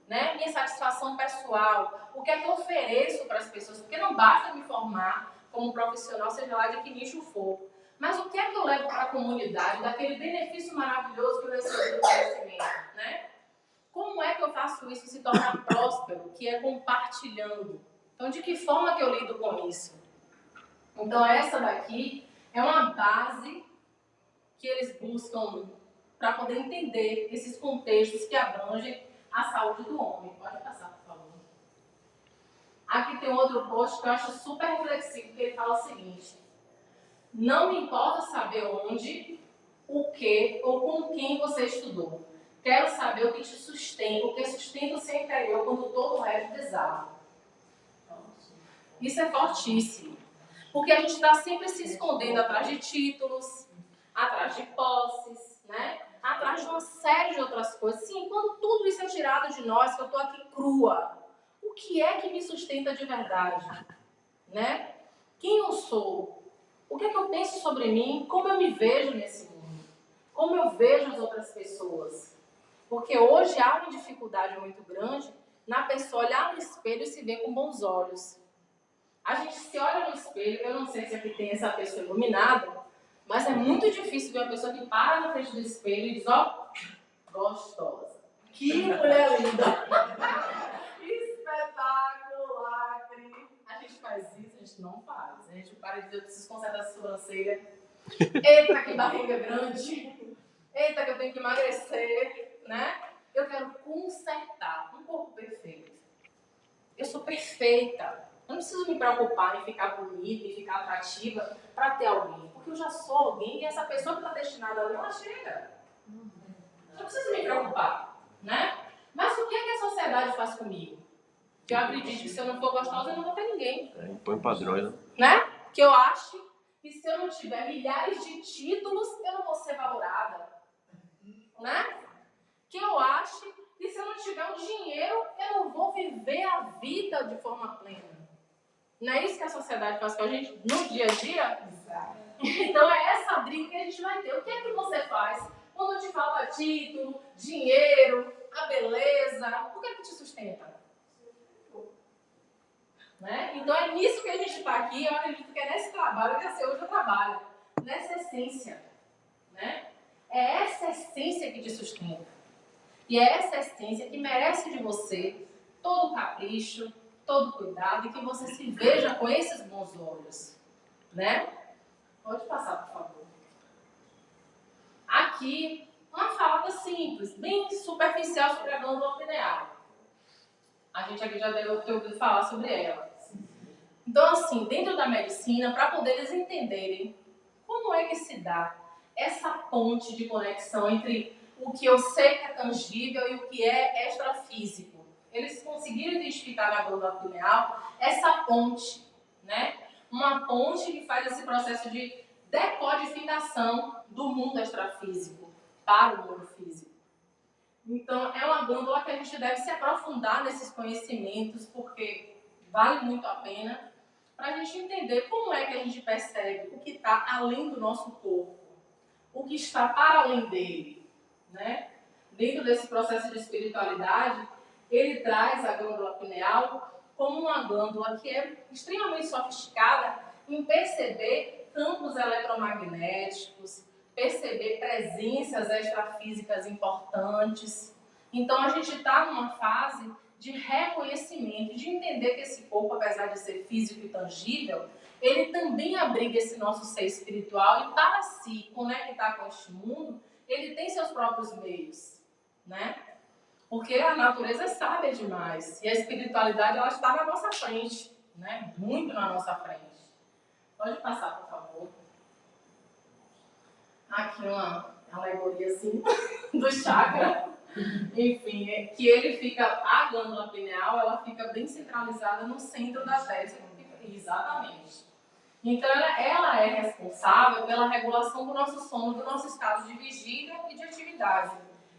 né? Minha satisfação pessoal, o que é que eu ofereço para as pessoas, porque não basta me formar como profissional, seja lá de que nicho for. Mas o que é que eu levo para a comunidade, daquele benefício maravilhoso que eu recebi do conhecimento, né? Como é que eu faço isso se tornar próspero, que é compartilhando? Então, de que forma que eu lido com isso? Então, essa daqui é uma base que eles buscam para poder entender esses contextos que abrangem a saúde do homem. Pode passar, por favor. Aqui tem outro post que eu acho super reflexivo, que ele fala o seguinte: não me importa saber onde, o que ou com quem você estudou. Quero saber o que te sustenta, o que sustenta o seu interior quando todo o resto desaba. Isso é fortíssimo. Porque a gente está sempre se escondendo atrás de títulos, atrás de posses, né? Atrás de uma série de outras coisas. Sim, quando tudo isso é tirado de nós, que eu estou aqui crua, o que é que me sustenta de verdade? Né? Quem eu sou? O que é que eu penso sobre mim? Como eu me vejo nesse mundo? Como eu vejo as outras pessoas? Porque hoje há uma dificuldade muito grande na pessoa olhar no espelho e se ver com bons olhos. A gente se olha no espelho, eu não sei se aqui tem essa pessoa iluminada, mas é muito difícil ver uma pessoa que para na frente do espelho e diz, ó, gostosa. Que mulher linda! Espetacular! A gente faz isso, a gente não faz. A gente para de dizer, eu preciso consertar essa sobrancelha. Eita, que barriga grande! Eita, que eu tenho que emagrecer, né? Eu quero consertar um corpo perfeito. Eu sou perfeita. Eu não preciso me preocupar em ficar bonita e ficar atrativa para ter alguém. Porque eu já sou alguém e essa pessoa que está destinada a mim, ela chega. Eu não preciso me preocupar, né? Mas o que é que a sociedade faz comigo? Que eu acredito que se eu não for gostosa, eu não vou ter ninguém. Põe padrões, né? Que eu acho que se eu não tiver milhares de títulos, eu não vou ser valorada. Né? Que eu acho que se eu não tiver o dinheiro, eu não vou viver a vida de forma plena. Não é isso que a sociedade faz com a gente no dia a dia? Exato. Então é essa briga que a gente vai ter. O que é que você faz quando te falta título, dinheiro, a beleza? O que é que te sustenta? Né? Então é nisso que a gente está aqui. Eu acredito que é nesse trabalho que a ser hoje eu trabalho. Nessa essência. Né? É essa essência que te sustenta. E é essa essência que merece de você todo o capricho, todo o cuidado e que você se veja com esses bons olhos. Né? Pode passar, por favor. Aqui, uma falada simples, bem superficial sobre a glândula pineal. A gente aqui já deve ter ouvido falar sobre ela. Então, assim, dentro da medicina, para poder eles entenderem como é que se dá essa ponte de conexão entre o que eu sei que é tangível e o que é extrafísico. Eles conseguiram identificar na glândula pineal essa ponte, né? Uma ponte que faz esse processo de decodificação do mundo extrafísico para o mundo físico. Então, é uma glândula que a gente deve se aprofundar nesses conhecimentos, porque vale muito a pena, para a gente entender como é que a gente percebe o que está além do nosso corpo, o que está para além dele, né? Dentro desse processo de espiritualidade, ele traz a glândula pineal como uma glândula que é extremamente sofisticada em perceber campos eletromagnéticos, perceber presenças extrafísicas importantes. Então, a gente está numa fase de reconhecimento, de entender que esse corpo, apesar de ser físico e tangível, ele também abriga esse nosso ser espiritual e para se conectar com este mundo, ele tem seus próprios meios, né? Porque a natureza é sábia demais e a espiritualidade ela está na nossa frente, né? Muito na nossa frente. Pode passar, por favor. Aqui uma alegoria assim, do chakra. Enfim, que ele fica, a glândula pineal, ela fica bem centralizada no centro da testa. Exatamente. Então, ela é responsável pela regulação do nosso sono, do nosso estado de vigília e de atividade.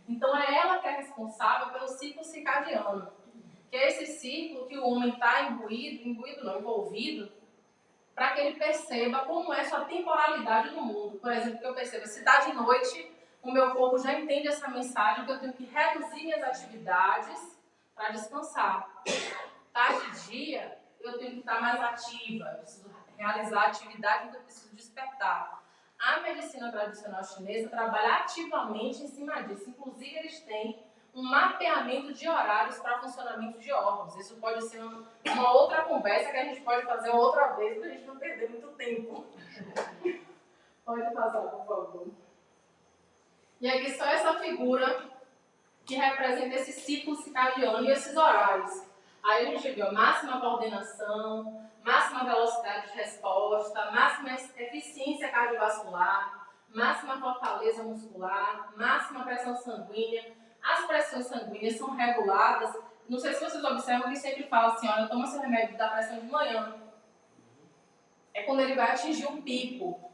Então, é ela que é responsável pelo ciclo circadiano, que é esse ciclo que o homem está envolvido, para que ele perceba como é sua temporalidade no mundo. Por exemplo, que eu perceba, se está de noite, o meu corpo já entende essa mensagem que eu tenho que reduzir minhas atividades para descansar. Está de dia, eu tenho que estar mais ativa, eu preciso realizar atividade, então eu preciso despertar. A medicina tradicional chinesa trabalha ativamente em cima disso. Inclusive, eles têm um mapeamento de horários para funcionamento de órgãos. Isso pode ser uma outra conversa que a gente pode fazer outra vez para a gente não perder muito tempo. Pode passar, por favor. E aqui só essa figura que representa esse ciclo circadiano e esses horários. Aí a gente viu a máxima coordenação, máxima velocidade de resposta, máxima eficiência cardiovascular, máxima fortaleza muscular, máxima pressão sanguínea. As pressões sanguíneas são reguladas. Não sei se vocês observam que sempre fala assim, olha, toma seu remédio da pressão de manhã. É quando ele vai atingir um pico.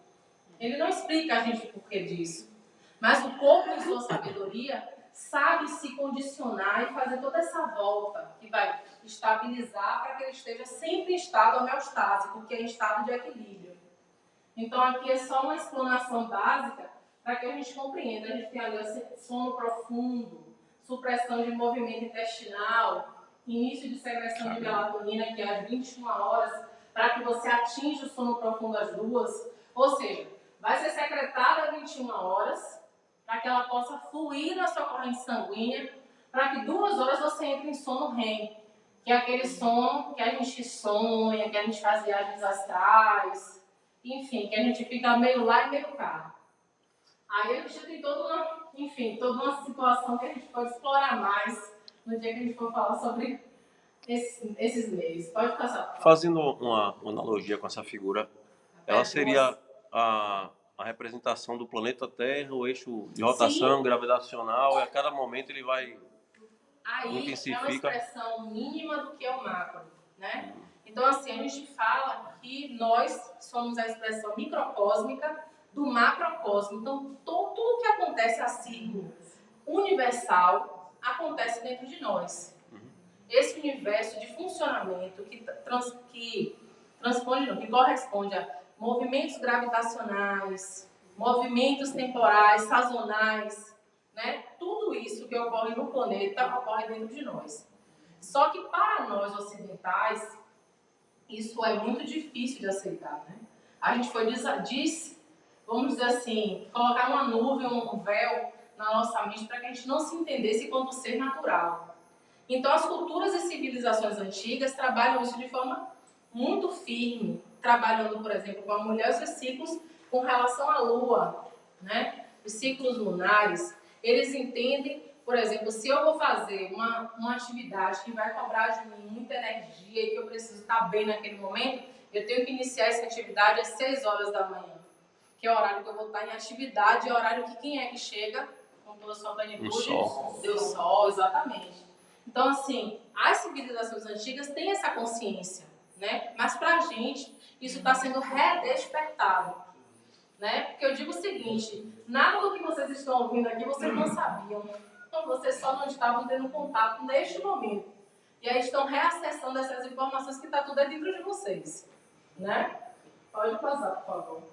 Ele não explica a gente o porquê disso. Mas o corpo, em sua sabedoria, sabe se condicionar e fazer toda essa volta que vai estabilizar para que ele esteja sempre em estado homeostásico, que é em estado de equilíbrio. Então, aqui é só uma explanação básica para que a gente compreenda. A gente tem ali o sono profundo, supressão de movimento intestinal, início de secreção de melatonina, que é às 21 horas, para que você atinja o sono profundo às 2. Ou seja, vai ser secretada às 21 horas, para que ela possa fluir na sua corrente sanguínea, para que 2 horas você entre em sono REM, que é aquele sono que a gente sonha, que a gente faz viagens astrais, enfim, que a gente fica meio lá e meio cá. Aí a gente tem toda uma situação que a gente pode explorar mais no dia que a gente for falar sobre esses meios. Pode passar. Fazendo uma analogia com essa figura, ela seria a representação do planeta Terra, o eixo de rotação gravitacional, e a cada momento ele vai intensifica. É uma expressão mínima do que é o macro, né? Então, assim, a gente fala que nós somos a expressão microcósmica do macrocosmo. Então, tudo que acontece assim, universal, acontece dentro de nós. Esse universo de funcionamento que corresponde a movimentos gravitacionais, movimentos temporais, sazonais, né? Tudo isso que ocorre no planeta ocorre dentro de nós. Só que para nós ocidentais, isso é muito difícil de aceitar, né? A gente foi, vamos dizer assim, colocar uma nuvem, um véu na nossa mente para que a gente não se entendesse quanto ser natural. Então, as culturas e civilizações antigas trabalham isso de forma muito firme, trabalhando, por exemplo, com a mulher os seus ciclos com relação à lua, né? Os ciclos lunares. Eles entendem, por exemplo, se eu vou fazer uma atividade que vai cobrar de mim muita energia e que eu preciso estar bem naquele momento, eu tenho que iniciar essa atividade às 6 horas da manhã, que é o horário que eu vou estar em atividade, é o horário que quem é que chega com toda a sua plenitude? O sol, exatamente. Então, assim, as civilizações antigas têm essa consciência, né? Mas pra gente, isso está sendo redespertado, né? Porque eu digo o seguinte, nada do que vocês estão ouvindo aqui, vocês não sabiam. Então, vocês só não estavam tendo contato neste momento. E aí estão reacessando essas informações que está tudo dentro de vocês, né? Pode passar, por favor.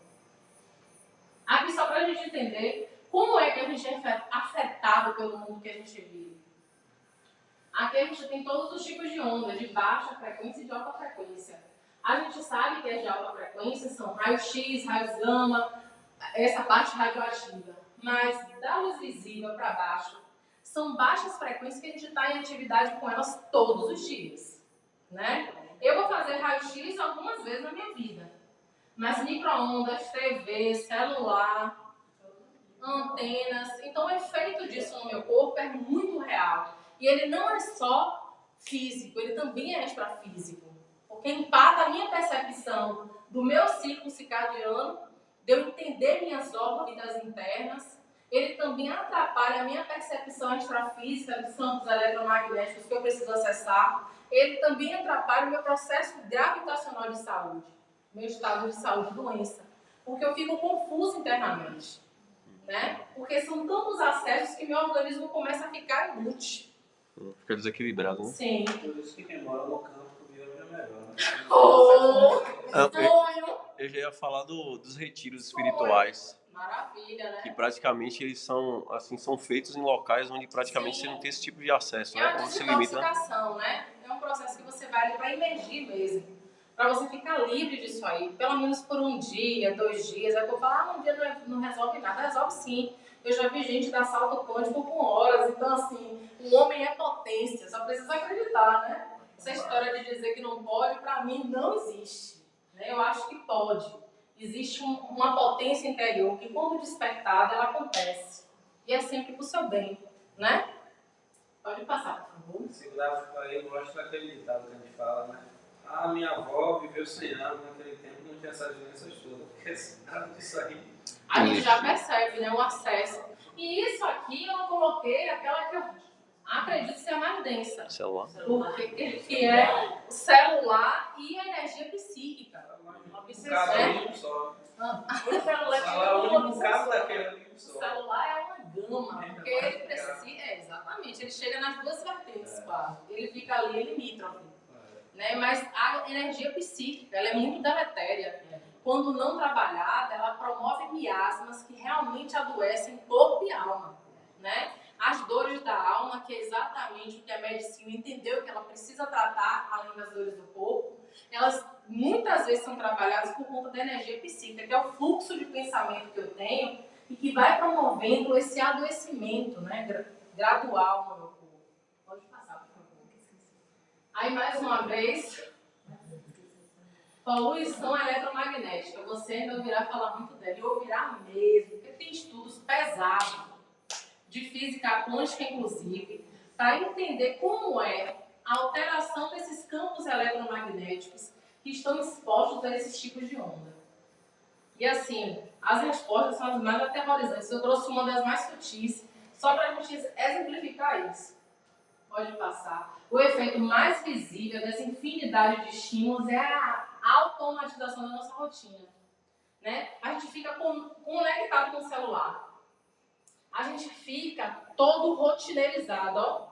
Aqui só para a gente entender como é que a gente é afetado pelo mundo que a gente vive. Aqui a gente tem todos os tipos de ondas, de baixa frequência e de alta frequência. A gente sabe que as de alta frequência são raios-x, raios gama, essa parte radioativa. Mas da luz visível para baixo, são baixas frequências que a gente está em atividade com elas todos os dias, né? Eu vou fazer raio-x algumas vezes na minha vida. Mas micro-ondas, TV, celular, antenas. Então o efeito disso no meu corpo é muito real. E ele não é só físico, ele também é extrafísico. Porque impacta a minha percepção do meu ciclo circadiano, de eu entender minhas órbitas internas, ele também atrapalha a minha percepção extrafísica dos campos eletromagnéticos que eu preciso acessar. Ele também atrapalha o meu processo gravitacional de saúde, meu estado de saúde e doença, porque eu fico confuso internamente, né? Porque são tantos acessos que meu organismo começa a ficar inútil. Fica desequilibrado, né? Sim. Por isso que quem mora no campo vive é melhor, né? Eu já ia falar dos retiros espirituais. Maravilha, né? Que praticamente eles são, assim, são feitos em locais onde praticamente Sim. você não tem esse tipo de acesso, É né? uma Onde se limita. desintoxicação, né? É um processo que você vai ali para emergir mesmo. Para você ficar livre disso aí. Pelo menos por um dia, 2 dias. Aí eu falo, um dia não resolve nada. Resolve sim. Eu já vi gente dar salto quântico com horas. Então, assim, o homem é potência. Só precisa acreditar, né? Essa história de dizer que não pode, para mim, não existe. Né? Eu acho que pode. Existe uma potência interior que, quando despertada, ela acontece. E é sempre pro seu bem, né? Pode passar, por favor. Esse gráfico aí mostra aquele ditado que a gente fala, né? Ah, minha avó viveu 100 anos, naquele tempo não tinha essas doenças todas. Porque nada disso aí. A gente já percebe, né? O acesso. E isso aqui eu coloquei aquela que eu acredito ser a mais densa. Celular. Porque que é o celular e a energia psíquica. Um cabo só. O celular É o único cabo daquele ali O só. celular é uma gama, porque ele precisa, exatamente, ele chega nas duas vertentes, quase. Ele fica ali limítrofe, né? Mas a energia psíquica, ela é muito deletéria. Quando não trabalhada, ela promove miasmas que realmente adoecem corpo e alma, né? As dores da alma, que é exatamente o que a medicina entendeu que ela precisa tratar, além das dores do corpo, elas muitas vezes são trabalhadas por conta da energia psíquica, que é o fluxo de pensamento que eu tenho e que vai promovendo esse adoecimento, né, gradual no meu corpo. Pode passar, por favor. Aí, mais uma vez, poluição eletromagnética. Você ainda ouvirá falar muito dela, e ouvirá mesmo, porque tem estudos pesados de física quântica, inclusive, para entender como é a alteração desses campos eletromagnéticos que estão expostos a esses tipos de onda. E assim, as respostas são as mais aterrorizantes. Eu trouxe uma das mais sutis, só para a gente exemplificar isso. Pode passar. O efeito mais visível dessa infinidade de estímulos é a automatização da nossa rotina. Né? A gente fica conectado com o celular. A gente fica todo rotineirizado, ó.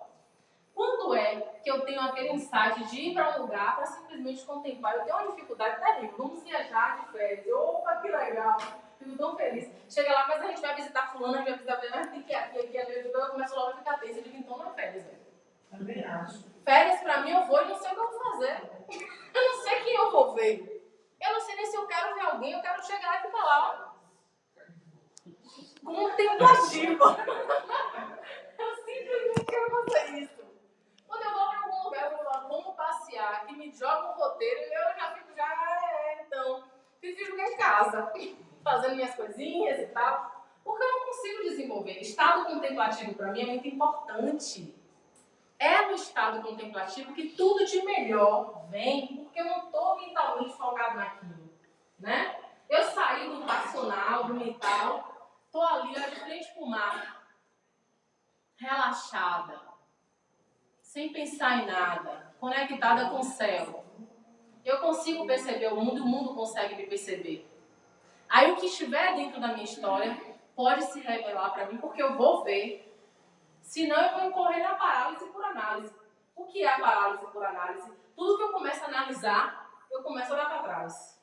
Quando é que eu tenho aquele insight de ir para um lugar para simplesmente contemplar? Eu tenho uma dificuldade terrível. Vamos viajar de férias. Opa, que legal. Fico tão feliz. Chega lá, mas a gente vai visitar fulano, a gente vai visitar fulano, tem que ir aqui, eu começo logo a ficar tensa. Eu digo, então não é férias, velho. Também acho. Férias para mim eu vou e não sei o que eu vou fazer. Eu não sei quem eu vou ver. Eu não sei nem se eu quero ver alguém, eu quero chegar lá e ficar lá, ó. Contemplativo. Eu simplesmente quero fazer isso. Quando eu vou para algum lugar, eu vou lá, vamos passear, que me joga um roteiro e eu já fico, então, prefiro ficar em casa, fazendo minhas coisinhas e tal, porque eu não consigo desenvolver. Estado contemplativo para mim é muito importante. É no estado contemplativo que tudo de melhor vem, porque eu não estou mentalmente focado naquilo, né? Eu saí do racional, do mental, estou ali, ó, de frente para o mar, relaxada, sem pensar em nada, conectada com o céu. Eu consigo perceber o mundo consegue me perceber. Aí o que estiver dentro da minha história pode se revelar para mim, porque eu vou ver. Senão eu vou incorrer na parálise por análise. O que é a parálise por análise? Tudo que eu começo a analisar, eu começo a olhar para trás.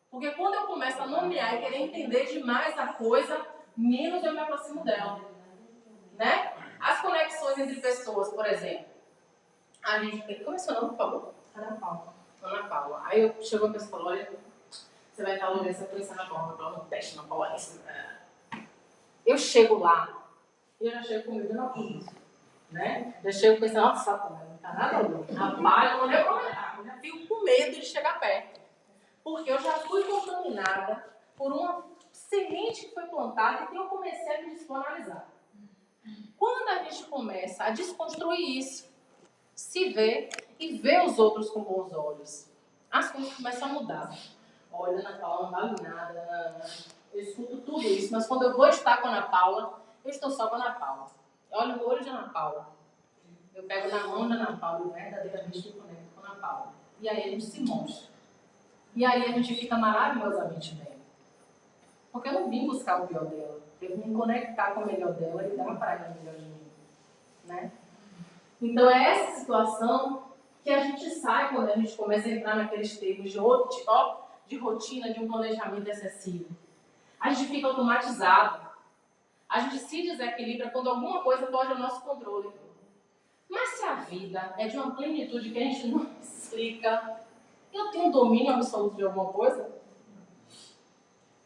Porque quando eu começo a nomear e querer entender demais a coisa, menos eu me aproximo dela. Né? As conexões entre pessoas, por exemplo. A gente... Como é seu nome, por favor? Ana Paula. Ana Paula. Aí eu chego uma pessoa e falo, olha, você vai estar olhando essa coisa na Paula. Eu não teste na Paula. Eu chego lá. E eu já chego comigo na polícia, né? Já chego pensando, nossa, não tá nada louco. Rapaz, eu não lembro nada. Eu já fico com medo de chegar perto. Porque eu já fui contaminada por uma semente que foi plantada e que eu comecei a me desbanalizar. Quando a gente começa a desconstruir isso, se vê e vê os outros com bons olhos, as coisas começam a mudar. Olha, Ana Paula, não vale nada. eu escuto tudo isso, mas quando eu vou estar com a Ana Paula, eu estou só com a Ana Paula. Eu olho no olho de Ana Paula. Eu pego na mão da Ana Paula e verdadeiramente me conecto com a Ana Paula. E aí a gente se mostra. E aí a gente fica maravilhosamente bem. Porque eu não vim buscar o pior dela. Eu vim me conectar com o melhor dela e dar para ela o melhor de mim. Né? Então é essa situação que a gente sai quando a gente começa a entrar naqueles termos de rotina, de um planejamento excessivo. A gente fica automatizado. A gente se desequilibra quando alguma coisa foge ao nosso controle. Mas se a vida é de uma plenitude que a gente não explica, eu tenho domínio absoluto de alguma coisa?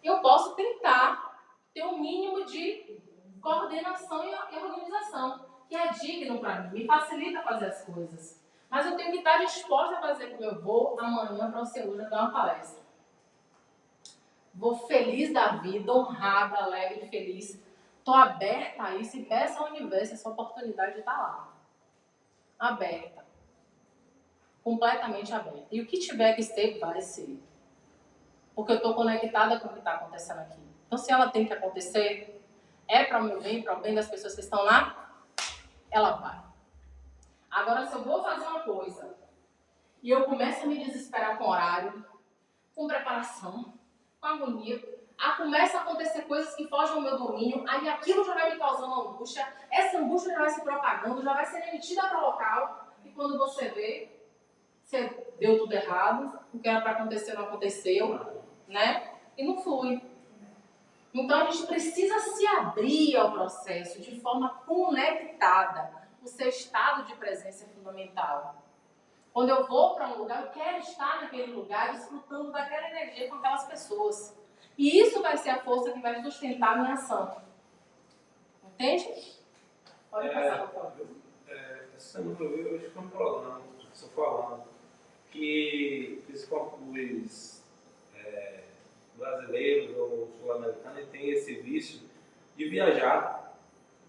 Eu posso tentar ter um mínimo de coordenação e organização, que é digno para mim, me facilita fazer as coisas. Mas eu tenho que estar disposta a fazer como eu vou amanhã para o Celuja dar uma palestra. Vou feliz da vida, honrada, alegre, feliz. Estou aberta a isso e peço ao universo essa oportunidade de estar lá. Aberta. Completamente aberta. E o que tiver que ser, vai ser. Porque eu estou conectada com o que está acontecendo aqui. Então, se ela tem que acontecer, é para o meu bem, para o bem das pessoas que estão lá, ela vai. Agora, se eu vou fazer uma coisa e eu começo a me desesperar com horário, com preparação, com agonia, começa a acontecer coisas que fogem ao meu domínio, aí aquilo já vai me causando angústia, essa angústia já vai se propagando, já vai ser emitida para o local, e quando você vê, você deu tudo errado, o que era para acontecer não aconteceu, né? E não flui. Então a gente precisa se abrir ao processo de forma conectada. O seu estado de presença é fundamental. Quando eu vou para um lugar, eu quero estar naquele lugar, desfrutando daquela energia com aquelas pessoas. E isso vai ser a força que vai sustentar a minha ação. Entende? Pode passar, por favor. Essa semana eu vi hoje um programa, estou falando, que os brasileiros ou sul-americanos têm esse vício de viajar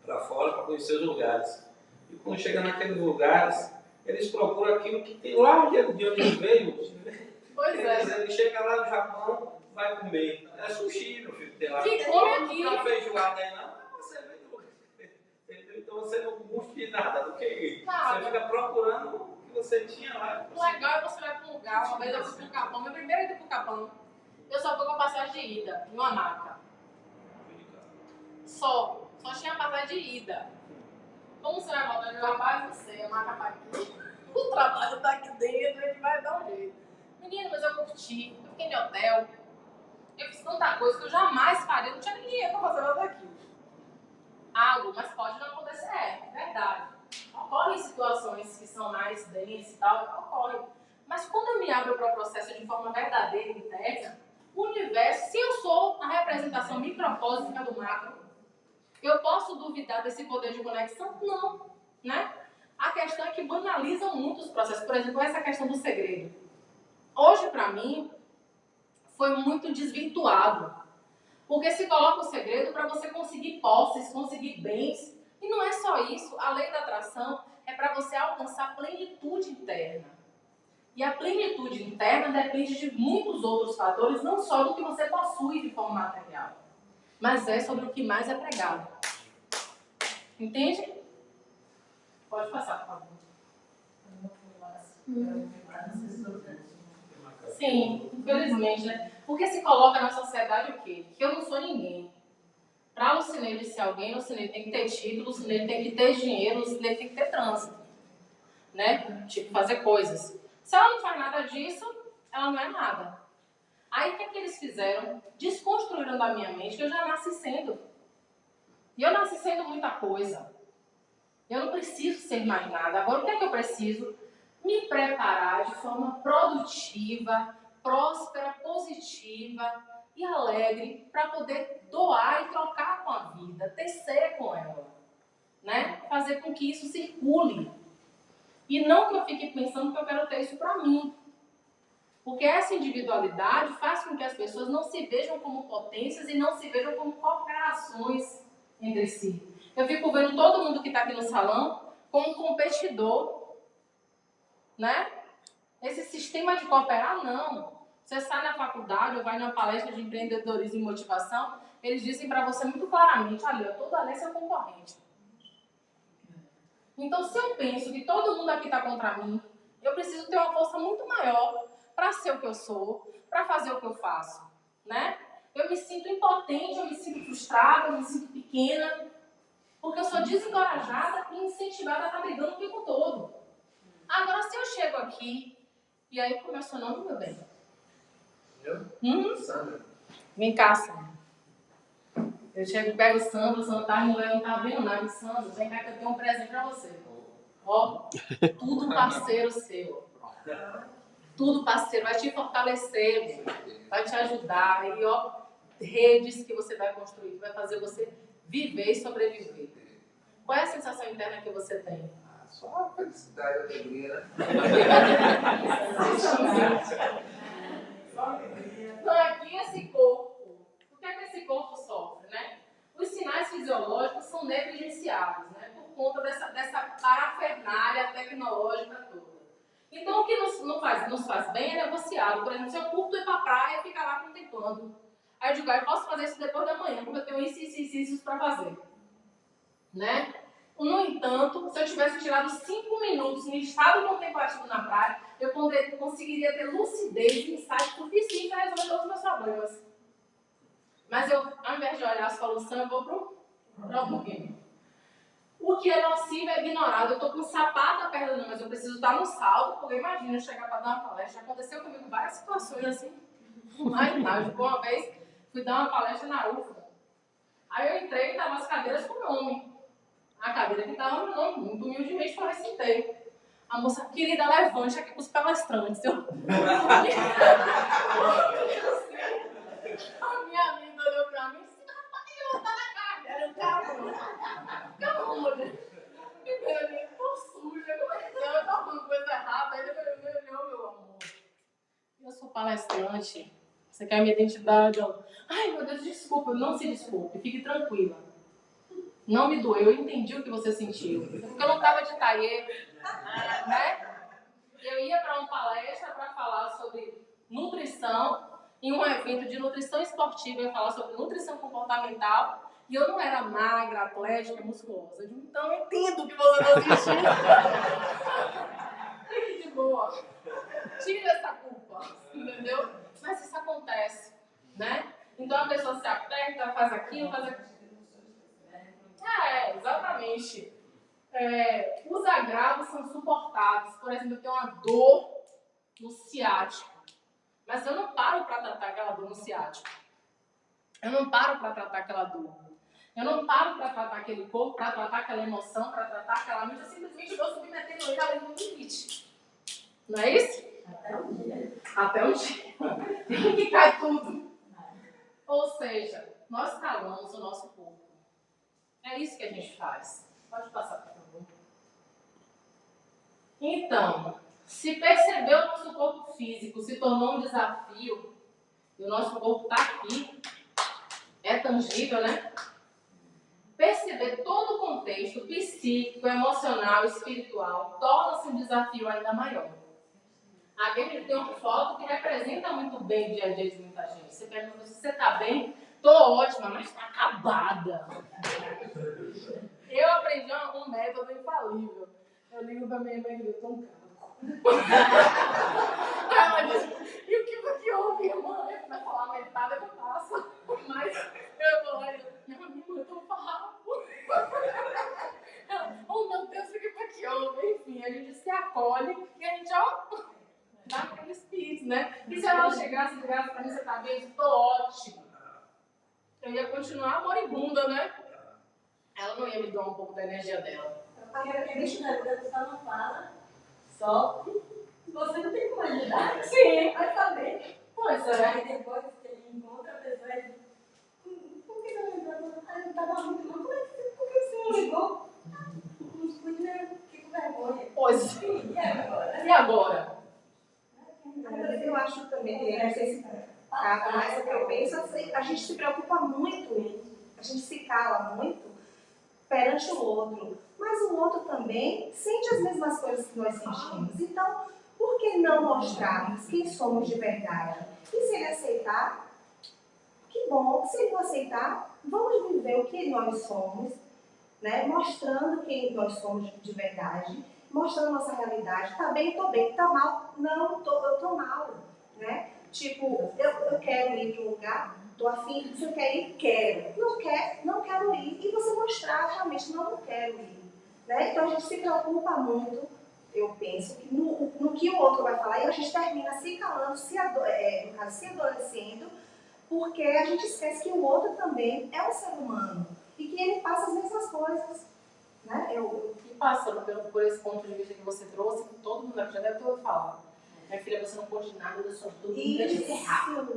para fora para conhecer os lugares. E quando chega naqueles lugares, eles procuram aquilo que tem lá de onde ele veio. Pois é. Ele chega lá no Japão, vai comer. É sushi, meu filho, tem lá. Que come aqui. Não tem feijoada aí, não. Você vem do lugar. Então você não gosta de nada do que isso. Nada. Você fica procurando o que você tinha lá. O legal é você vai para um lugar, uma vez eu fui para o Capão, meu primeiro ida para o Capão, eu só fui com a passagem de ida, em uma maca. Só tinha a passagem de ida. Como você vai voltar de trabalho? Não sei, a maca tá aqui, o trabalho tá aqui dentro, a gente vai dar um jeito. Menino, mas eu curti, eu fiquei em hotel, eu fiz tanta coisa que eu jamais faria, não tinha nem dinheiro para fazer nada daquilo. Mas pode não acontecer, é verdade. Ocorrem situações que são mais densas e tal, ocorre. Mas quando eu me abro para o processo de forma verdadeira e interna, o universo, se eu sou a representação microcósmica do macro, eu posso duvidar desse poder de conexão? Não, né? A questão é que banalizam muito os processos. Por exemplo, essa questão do segredo. Hoje, para mim, foi muito desvirtuado. Porque se coloca o segredo para você conseguir posses, conseguir bens. E não é só isso. A lei da atração é para você alcançar plenitude interna. E a plenitude interna depende de muitos outros fatores, não só do que você possui de forma material, mas é sobre o que mais é pregado. Entende? Pode passar, por favor. Sim, infelizmente, né? Porque se coloca na sociedade o quê? Que eu não sou ninguém. Para a Lucineide ser alguém, a Lucineide tem que ter título, a Lucineide tem que ter dinheiro, a Lucineide tem que ter trânsito. Né? Tipo, fazer coisas. Se ela não faz nada disso, ela não é nada. Aí o que é que eles fizeram? Desconstruíram da minha mente que eu já nasci sendo. E eu nasci sendo muita coisa. Eu não preciso ser mais nada. Agora o que é que eu preciso? Me preparar de forma produtiva, próspera, positiva e alegre para poder doar e trocar com a vida, tecer com ela. Né? Fazer com que isso circule. E não que eu fique pensando que eu quero ter isso para mim. Porque essa individualidade faz com que as pessoas não se vejam como potências e não se vejam como cooperações entre si. Eu fico vendo todo mundo que está aqui no salão como um competidor. Né? Esse sistema de cooperar, não. Você sai na faculdade ou vai numa palestra de empreendedorismo e motivação, eles dizem para você muito claramente, olha, todo ali é seu concorrente. Então, se eu penso que todo mundo aqui está contra mim, eu preciso ter uma força muito maior para ser o que eu sou, para fazer o que eu faço, né? Eu me sinto impotente, eu me sinto frustrada, eu me sinto pequena, porque eu sou desencorajada e incentivada a estar brigando o tempo todo. Agora, se eu chego aqui, e aí como é o seu nome, meu bem? Eu? Sandra. Vem cá, Sandra. Eu chego, pego o Sandro tá, não tá vendo nada, Sandro, vem cá que eu tenho um presente pra você. Ó, tudo parceiro seu. Tudo parceiro, vai te fortalecer, vai te ajudar. E ó, redes que você vai construir, que vai fazer você viver e sobreviver. Qual é a sensação interna que você tem? Só a felicidade e alegria, né? Então aqui esse corpo, o que é que esse corpo sofre, né? Os sinais fisiológicos são negligenciados, né? Por conta dessa parafernália tecnológica toda. Então o que nos faz bem é negociado. Por exemplo, se eu curto ir pra praia, fica lá contemplando. Aí eu digo, eu posso fazer isso depois da manhã, porque eu tenho isso para fazer. Né? No entanto, se eu tivesse tirado 5 minutos em estado contemplativo na praia, eu conseguiria ter lucidez e insight suficiente para resolver todos os meus problemas. Mas eu, ao invés de olhar a solução, eu vou para o game. O que é nocivo é ignorado. Eu estou com um sapato na perna, mas eu preciso estar no salto, porque imagina eu chegar para dar uma palestra. Já aconteceu comigo várias situações assim. Mais mágico. Uma vez, fui dar uma palestra na UFA. Aí eu entrei e estavam as cadeiras com nome. A cadeira que estava no meu nome, muito humildemente, eu recitei. A moça, querida, levante aqui para os palestrantes. A minha amiga olhou para mim e disse, rapaz, ele não está na cadeira. Calma, mulher. Eu tô suja, como é que eu tô falando coisa errada? Aí ele olhou, meu amor. Eu sou palestrante. Você quer minha identidade? Ai, meu Deus, desculpa. Não se desculpe, fique tranquila. Não me doeu, eu entendi o que você sentiu. Porque eu não estava de taie, né? Eu ia para uma palestra para falar sobre nutrição, em um evento de nutrição esportiva, eu ia falar sobre nutrição comportamental, e eu não era magra, atlética, musculosa. Então eu entendo o que você está sentindo. Fique de boa. Tira essa culpa, entendeu? Mas isso acontece, né? Então a pessoa se aperta, faz aquilo, faz aquilo. Exatamente. Os agravos são suportados. Por exemplo, eu tenho uma dor no ciático. Mas eu não paro para tratar aquela dor no ciático. Eu não paro para tratar aquela dor. Eu não paro para tratar aquele corpo, para tratar aquela emoção, para tratar aquela mente. Eu simplesmente vou submetendo ele além do limite. Não é isso? Até um dia. Que cai tudo. Ou seja, nós calamos o nosso corpo. É isso que a gente faz. Pode passar, por favor. Então, se perceber o nosso corpo físico se tornou um desafio, e o nosso corpo está aqui, é tangível, né? Perceber todo o contexto psíquico, emocional, espiritual, torna-se um desafio ainda maior. Aqui tem uma foto que representa muito bem o dia a dia de muita gente. Você pergunta se você está bem, tô ótima, mas está acabada. Eu aprendi um método infalível. Eu ligo pra minha mãe e eu tô um caco. Aí ela diz, e o que foi que houve, irmã? Eu vai falar metade que passa. Mas eu vou lá e digo, minha mãe, eu tô um farrapo. Oh meu Deus, o que foi que houve? Enfim, a gente se acolhe e a gente, dá aquele espírito, né? E se ela chegasse e ligasse pra mim, você tá bem? Eu tô ótimo. Eu ia continuar moribunda, né? Ela não ia me doar um pouco da energia dela. Deixa a vida, só não fala, solte. Você não tem como ajudar? Sim. Vai saber. Pois é. Aí depois que ele encontra a pessoa, ele diz, por que você não lembrou? Ah, não estava muito não. Por que você não ligou? Não podia, fiquei com vergonha. Pois. E agora? E agora? Eu acho também, não sei se mas o que eu penso, a gente se preocupa muito, a gente se cala muito perante o outro, mas o outro também sente as mesmas coisas que nós sentimos. Então, Por que não mostrar quem somos de verdade? E se ele aceitar, que bom. Se ele não aceitar, vamos viver o que nós somos, né? Mostrando quem nós somos de verdade, mostrando nossa realidade. Tá bem, tô bem. Tá mal? Não, eu tô mal, né? Tipo, eu quero ir para um lugar, tô afim, você quer ir? Quero. Não quero ir. E você mostrar, realmente, não quero ir. Né? Então a gente se preocupa muito, eu penso, no que o outro vai falar, e a gente termina se calando, no caso, se adoecendo, porque a gente esquece que o outro também é um ser humano e que ele passa as mesmas coisas. Né? E passando por esse ponto de vista que você trouxe, que todo mundo aqui já deve ter ouvido falar. Minha filha, você não pode nada da sua dúvida de ferrar.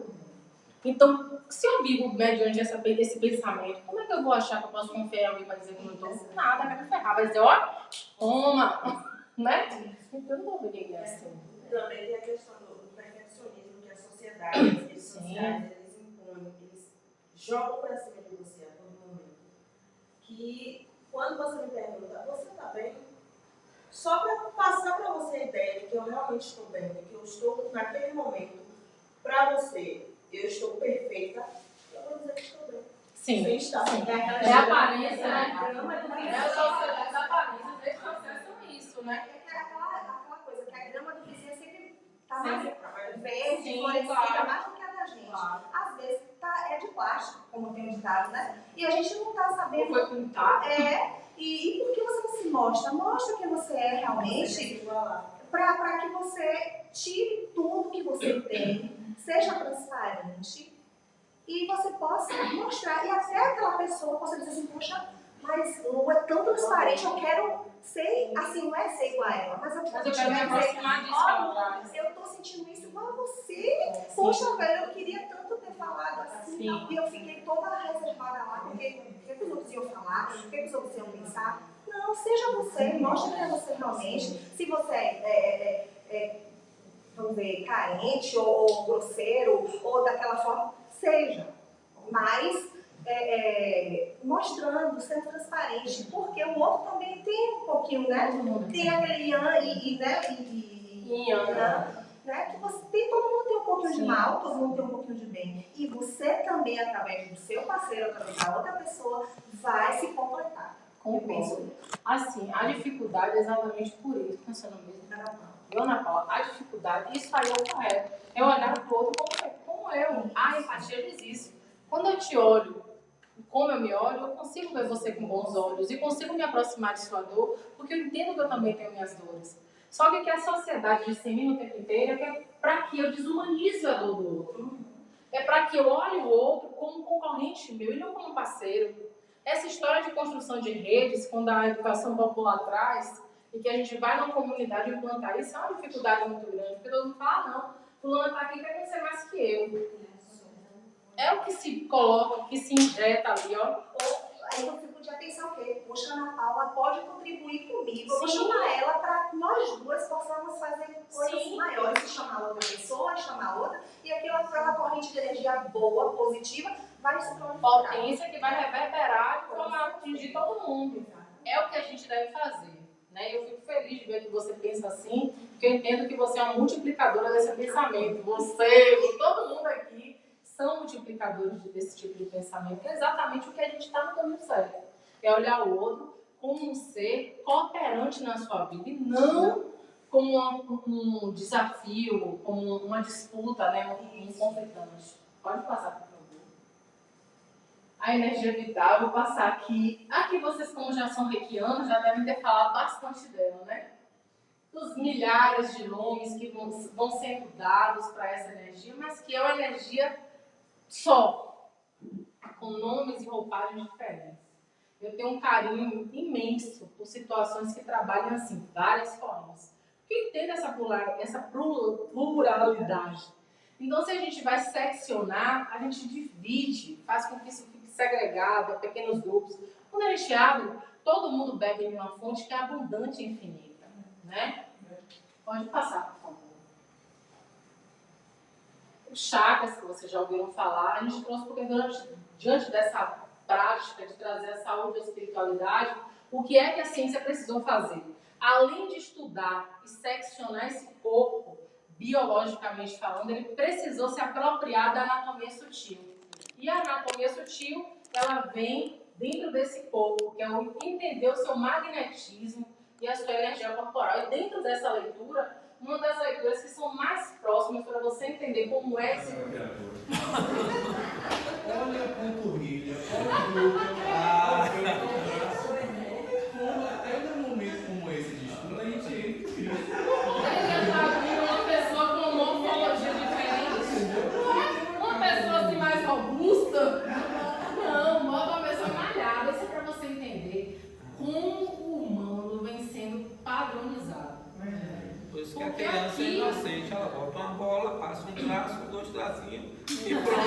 Então, se eu vivo mediante esse pensamento, como é que eu vou achar que eu posso confiar em alguém para dizer que eu não estou? Nada, vai me ferrar. Vai dizer, ó, toma, né? Então, eu não vou ver quem é assim. Também tem a questão do perfeccionismo que a sociedade, as redes sociais, eles impõem, eles jogam para cima de você a todo momento. Que quando você me pergunta, você está bem? Só para passar para você a ideia de que eu realmente estou bem, de que eu estou naquele momento, para você, eu estou perfeita, eu vou dizer que estou bem. Sim. Sem estar. É a aparência, né? É As aparências desse processo são isso, né? aquela coisa que a grama do vizinho sempre está Sim. mais verde, Sim, florescida, claro. mais do que a da gente. Claro. Às vezes é de plástico, como tem um ditado, né? E a gente não está sabendo. Foi pintado. E por que você não se mostra? Mostra quem você é realmente, para que você tire tudo que você tem, seja transparente e você possa mostrar. E até aquela pessoa possa dizer assim, poxa, mas Lu é tão transparente, eu quero ser, assim, não é ser igual a ela, mas eu quero me aproximar disso que ela traz. eu tô sentindo isso igual a você. Poxa, velho, eu queria tanto ter falado assim, e eu fiquei toda reservada lá, porque o que os outros iam falar, o que os outros iam pensar. Não, seja você, mostre quem é você realmente. Se você vamos ver, carente ou grosseiro, ou daquela forma, seja. Mas mostrando, sendo transparente, porque o outro também tem um pouquinho, né? Tem aquele né? Que você tem, todo mundo tem um pouquinho de mal, todo mundo tem um pouquinho de bem. E você também, através do seu parceiro, através da outra pessoa, vai se completar. Concordo. Assim, a dificuldade é exatamente por isso, pensando mesmo. Ana Paula, a dificuldade, isso aí é o correto. É olhar para o outro como eu. A empatia diz isso. Quando eu te olho, como eu me olho, eu consigo ver você com bons olhos e consigo me aproximar de sua dor, porque eu entendo que eu também tenho minhas dores. Só que o que a sociedade dissemina o tempo inteiro é que é para que eu desumanize a dor do outro. É para que eu olhe o outro como um concorrente meu e não como um parceiro. Essa história de construção de redes, quando a educação popular traz, e que a gente vai numa comunidade implantar isso, é uma dificuldade muito grande, porque todo mundo fala, não, fulano está aqui querendo ser mais que eu. É o que se coloca, o que se injeta ali, ó. Aí você podia pensar o quê? Poxa, Ana Paula pode contribuir comigo. Eu vou chamar ela para nós duas possamos fazer coisas maiores. Se chamar outra pessoa, chamar outra, e aquela corrente de energia boa, positiva, vai se proliferar. Potência que vai reverberar de forma a atingir todo mundo. É o que a gente deve fazer. Né? Eu fico feliz de ver que você pensa assim, porque eu entendo que você é uma multiplicadora desse pensamento. Você, todo mundo aqui, são multiplicadores desse tipo de pensamento, que é exatamente o que a gente está no caminho certo. É olhar o outro como um ser cooperante na sua vida e não como um desafio, como uma disputa, né? um conflitante. Pode passar, por favor. A energia vital, eu vou passar aqui. Aqui vocês, como já são reikianos, já devem ter falado bastante dela, né? Dos milhares de nomes que vão sendo dados para essa energia, mas que é uma energia só, com nomes e roupagens diferentes. Eu tenho um carinho imenso por situações que trabalham assim, várias formas. Porque eu entendo essa pluralidade. Então, se a gente vai seccionar, a gente divide, faz com que isso fique segregado, a pequenos grupos. Quando a gente abre, todo mundo bebe em uma fonte que é abundante e infinita. Né? Pode passar, por favor. Os chakras, que vocês já ouviram falar, a gente trouxe porque diante dessa prática de trazer a saúde e a espiritualidade, o que é que a ciência precisou fazer? além de estudar e seccionar esse corpo, biologicamente falando, ele precisou se apropriar da anatomia sutil. E a anatomia sutil, ela vem dentro desse corpo, que é o entender o seu magnetismo e a sua energia corporal. E dentro dessa leitura, uma das leituras que são mais próximas para você entender como é esse... Olha a panturrilha, olha o glúteo, é num momento como esse de estudo, a gente entra em crise. Ele já viu uma pessoa com uma morfologia diferente? Uma pessoa assim mais robusta? Não, bota uma pessoa malhada. Isso é para você entender como o humano vem sendo padronizado. Por isso que a criança é inocente, ela bota uma bola, passa um traço, 2 tracinhos e pronto.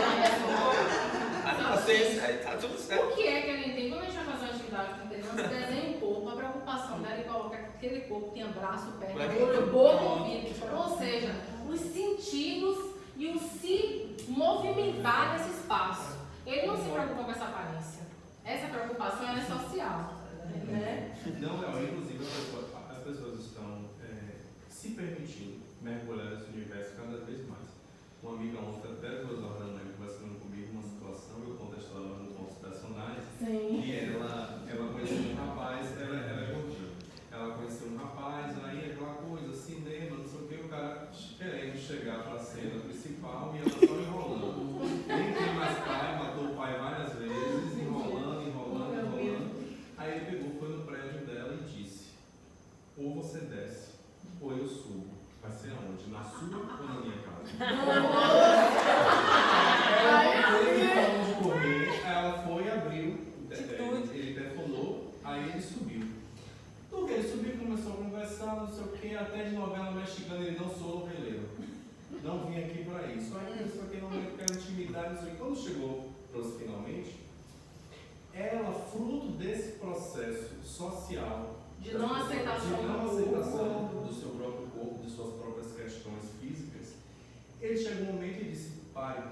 A inocência, aí tá tudo certo. O que é que ele tem? Quando a gente vai fazer uma atividade com criança, desenha um corpo, a preocupação dela é colocar que aquele corpo tenha braço, perna, olho, boca, ouvido. Ou seja, os sentidos e o se movimentar nesse espaço. Ele não se preocupa com essa aparência. Essa preocupação ela é social. Né? Não, inclusive as pessoas estão se permitindo mergulhar nesse universo cada vez mais. Uma amiga ontem, até 2 horas da manhã, conversando comigo, uma situação, eu conto a história nos pontos personagens. Sim. E ela conheceu um rapaz, ela é gordinha. Ela conheceu um rapaz, aí aquela coisa, cinema, não sei o que, o cara querendo chegar para a cena principal e ela só enrolando. Nem tem mais pai, matou o pai várias vezes, enrolando. Aí ele pegou, foi no prédio dela e disse: ou você desce, ou eu subo. Vai ser aonde? Na sua ou na minha casa? Ela parou de correr, ela foi, abriu, ele telefonou, aí ele subiu. No que ele subiu, começou a conversar, não sei o que, até de novela mexicana, ele não sou noveleiro. Não vim aqui pra isso. Aí isso aqui não quero intimidade, não sei o que. Quando chegou finalmente, ela, fruto desse processo social, De não aceitação do seu próprio corpo, de suas próprias questões físicas, ele chegou um momento e disse: pare,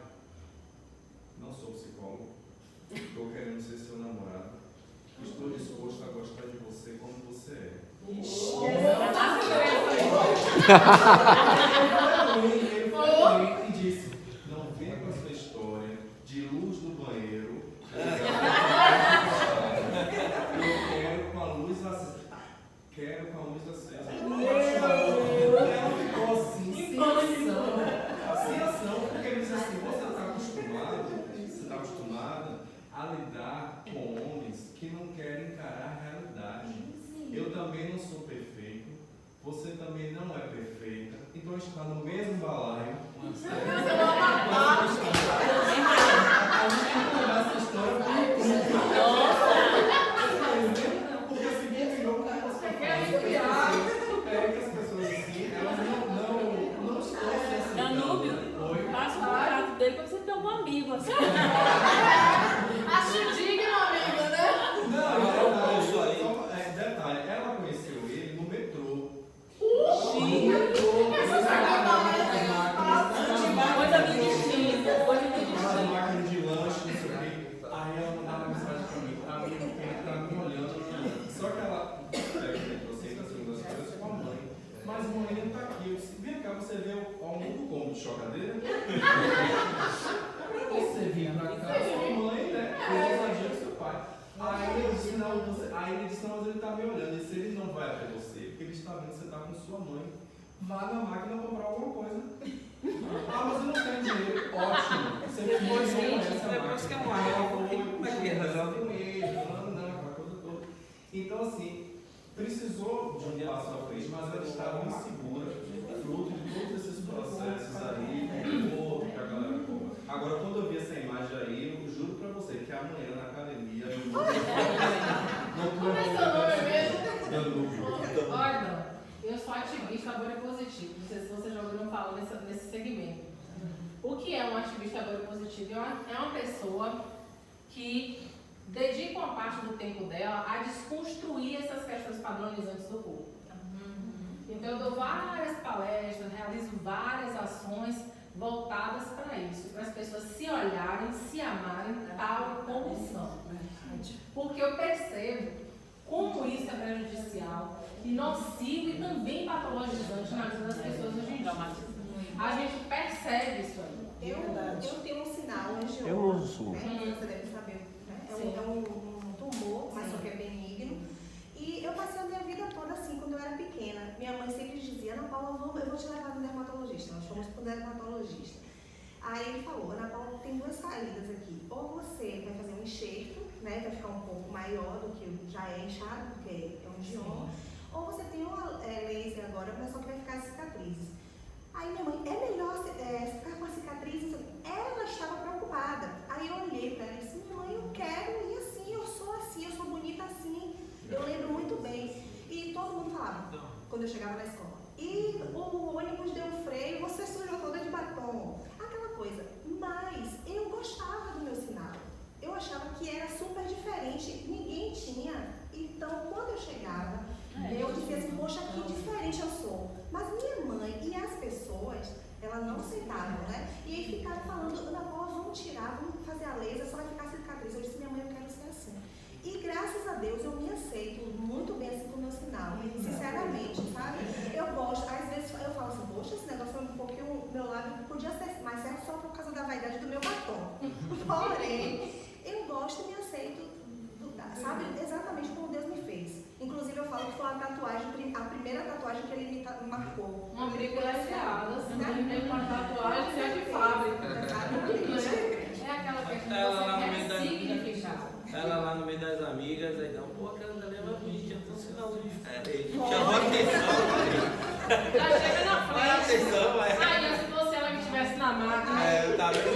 não sou psicólogo, estou querendo ser seu namorado, estou disposto a gostar de você como você é. Ele foi e disse: não venha com essa história de luz no banheiro. Eu quero com a luz acesa. Quero com a luz acesa. Ela ficou assim, sem ação, porque ele disse assim: você está acostumado a lidar com homens que não querem encarar a realidade. Eu também não sou perfeito, você também não é perfeita, então a gente está no mesmo balaio. A gente começa a história porque a seguinte jogo que as pessoas assim, elas não estão assim. Danúbio, passa o contrato dele para você ter um amigo assim. Acho digno, amigo, né? Não, detalhe, ela conheceu ele no metrô. Coisa máquina de lanche, não sei o quê. Aí ela mandava mensagem pra mim, tá me olhando. Só que ela aceita as coisas com a mãe. Mas a mãe não tá aqui. Eu disse: vem cá, você vê o mundo como de chocadeira? Pra você vir pra cá, sua mãe, né? Fez ousadia com seu pai. Aí eu disse: não, mas ele tá me olhando. E se ele não vai até você, porque ele está vendo que você tá com sua mãe, vá na máquina comprar alguma coisa. Mas eu não tenho dinheiro. Ótimo. Você Depois que é uma real, como é que resolve? Aquela coisa toda. Então, assim, precisou de um passo à frente, mas ela estava insegura, fruto de todos esses processos aí, que a galera cobra. Agora, quando eu vi essa imagem aí, eu juro pra você que amanhã na academia eu vou. Como é seu nome mesmo? Olha, eu sou ativista agora positivo. Não sei se você já ouviu falar nesse segmento. O que é um ativista agora positivo? É uma pessoa que dedica uma parte do tempo dela a desconstruir essas questões padronizantes do corpo. Então eu dou várias palestras, realizo várias ações voltadas para isso, para as pessoas se olharem, se amarem tal como são. Porque eu percebo como isso é prejudicial e nocivo e também patologizante na vida das pessoas hoje em dia. A gente percebe isso aí. Eu tenho um sinal, um angioma, Eu não uso. né? Você deve saber, né? É um tumor, mas só que é benigno. E eu passei a minha vida toda assim, quando eu era pequena. Minha mãe sempre dizia, Ana Paula, eu vou te levar no dermatologista. Nós fomos para o dermatologista. Aí ele falou, Ana Paula, tem duas saídas aqui. Ou você vai fazer um enxerto, né? Vai ficar um pouco maior do que já é inchado, porque é um angioma. Ou você tem uma laser agora, mas só que vai ficar as cicatrizes. Aí minha mãe, é melhor ficar com a cicatriz? Ela estava preocupada. Aí eu olhei para ela e disse, minha mãe, eu quero ir assim, eu sou bonita assim. Eu lembro muito bem. E todo mundo falava, quando eu chegava na escola. E o ônibus deu um freio, você sujou toda de batom. Aquela coisa. Mas eu gostava do meu sinal. Eu achava que era super diferente, ninguém tinha. Então, quando eu chegava, eu dizia assim, poxa, que diferente eu sou. Mas minha mãe e as pessoas, elas não aceitavam, né? E aí ficaram falando, Ana Paula, vamos tirar, vamos fazer a laser, só vai ficar cicatriz. Eu disse, minha mãe, eu quero ser assim. E graças a Deus eu me aceito muito bem assim com o meu sinal, sinceramente, sabe? Eu gosto, às vezes eu falo assim, poxa, esse negócio foi um pouquinho, meu lábio podia ser mais certo só por causa da vaidade do meu batom. Porém, eu gosto e me aceito, sabe? Exatamente como Deus me fez. Inclusive eu falo que foi a primeira tatuagem que ele me marcou. Uma privilegiada, assim, né? Uma tatuagem que é de fábrica. É aquela questão que você quer significar. Ela lá no meio das amigas, aí dá pô, aquela dali é mais bonitinha, tem um sinalzinho diferente. Chamou a atenção. Já chega na frente. Vai atenção, vai. Ai, se fosse ela que estivesse na máquina. É, tá vendo?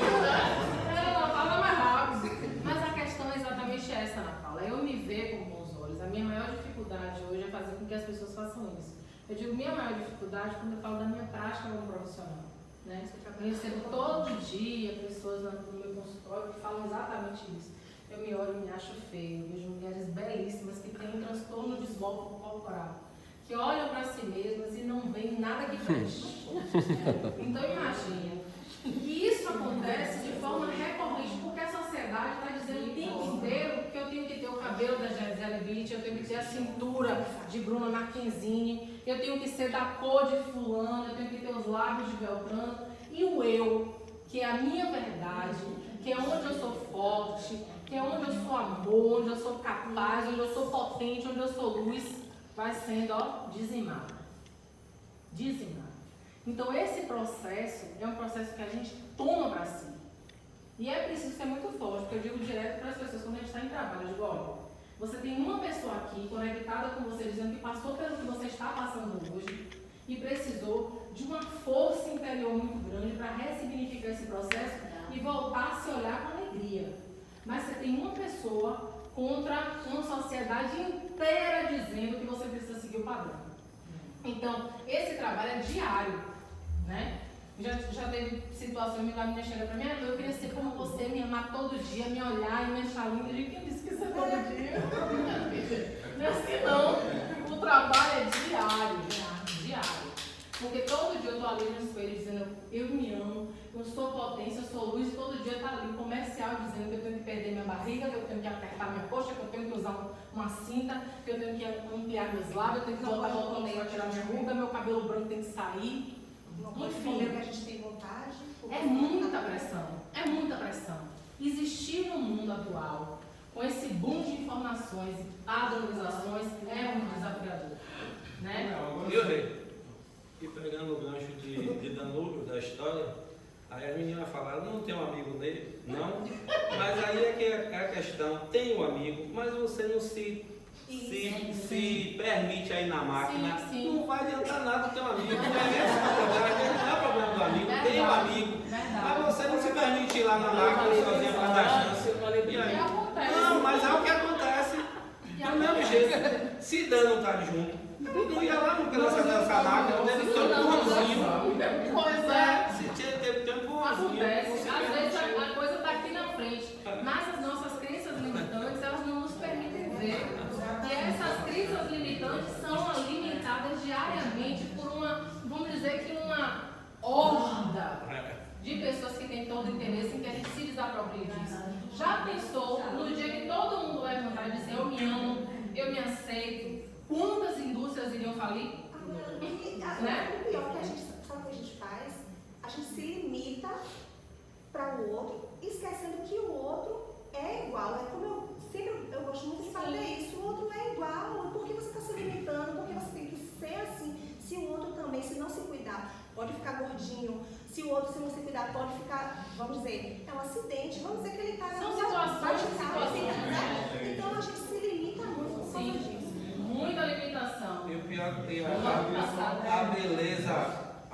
Ela fala mais rápido. Mas a questão é exatamente essa, Ana Paula. Eu me ver com bons olhos. A minha maior dificuldade hoje é fazer com que as pessoas façam isso. Eu digo minha maior dificuldade quando eu falo da minha prática como profissional. Né? Eu recebo todo dia pessoas no meu consultório que falam exatamente isso. Eu me olho e me acho feio, eu vejo mulheres belíssimas que têm um transtorno de esbórfio corporal, que olham para si mesmas e não veem nada que preste. Então imagina, e isso acontece de forma recorrente, porque a sociedade está dizendo o tempo inteiro que eu tenho que ter o cabelo da Gisele Bündchen, eu tenho que ter a cintura de Bruna Marquezine, eu tenho que ser da cor de fulano, eu tenho que ter os lábios de Beltrano, e o eu, que é a minha verdade, que é onde eu sou forte, que é onde eu sou amor, onde eu sou capaz, onde eu sou potente, onde eu sou luz, vai sendo, dizimado. Dizimado. Então esse processo é um processo que a gente toma para si. E é preciso ser muito forte, porque eu digo direto para as pessoas quando a gente está em trabalho, eu digo, olha, você tem uma pessoa aqui conectada com você, dizendo que passou pelo que você está passando hoje e precisou de uma força interior muito grande para ressignificar esse processo e voltar a se olhar com alegria. Mas você tem uma pessoa contra uma sociedade inteira dizendo que você precisa seguir o padrão. Então, esse trabalho é diário, né? Já teve situações que a menina chega pra mim, eu queria ser como você, me amar todo dia, me olhar e me achar linda. Eu digo, quem disse que isso é todo dia? Não é assim não. O trabalho é diário. Porque todo dia eu tô ali no espelho dizendo, eu me amo, eu sou potência, eu sou luz, e todo dia tá ali um comercial dizendo que eu tenho que perder minha barriga, que eu tenho que apertar minha coxa, que eu tenho que usar uma cinta, que eu tenho que ampliar meus lábios, eu tenho que botar botox para tirar minha ruga, meu cabelo branco tem que sair. Enfim, que a gente tem vontade. É muita pressão. Existir no mundo atual, com esse boom de informações e padronizações, é muito desafiador. Né? Viu, Rei? E pegando o gancho de Danúbio, da história, aí a menina fala, não tem um amigo dele? Não. Mas aí é que é a questão, tem um amigo, mas você não se permite aí na máquina, sim. Não vai adiantar nada ter um amigo. Não é problema do amigo, tem um amigo. Mas você não se permite ir lá na máquina sozinha para dar chance. E aí? Não, mas é o que acontece. Do mesmo jeito, se Dan não tá junto, não ia lá nunca nessa máquina, deve ter um empurrãozinho. Pois é. Deve ter um empurrãozinho. Acontece. Às vezes a coisa está aqui na frente, mas as nossas crenças limitantes, elas não nos permitem ver. E essas crenças limitantes são alimentadas diariamente por vamos dizer que uma horda de pessoas que têm todo o interesse em que a gente se desaproprie disso. Já pensou no dia que todo mundo vai levantar e dizer, eu me amo, eu me aceito? Quantas indústrias falir? Agora, o pior que a gente, sabe o que a gente faz? A gente se limita para o outro, esquecendo que o outro é igual. É como eu gosto muito de fazer isso. O outro é igual. Por que você está se limitando? Por que você tem que ser assim? Se o outro também, se não se cuidar, pode ficar gordinho. Se o outro, se não se cuidar, pode ficar, vamos dizer, é um acidente. Vamos dizer que ele está São situações, né? Então a gente se limita muito por causa disso. Muita limitação. E o pior que tem a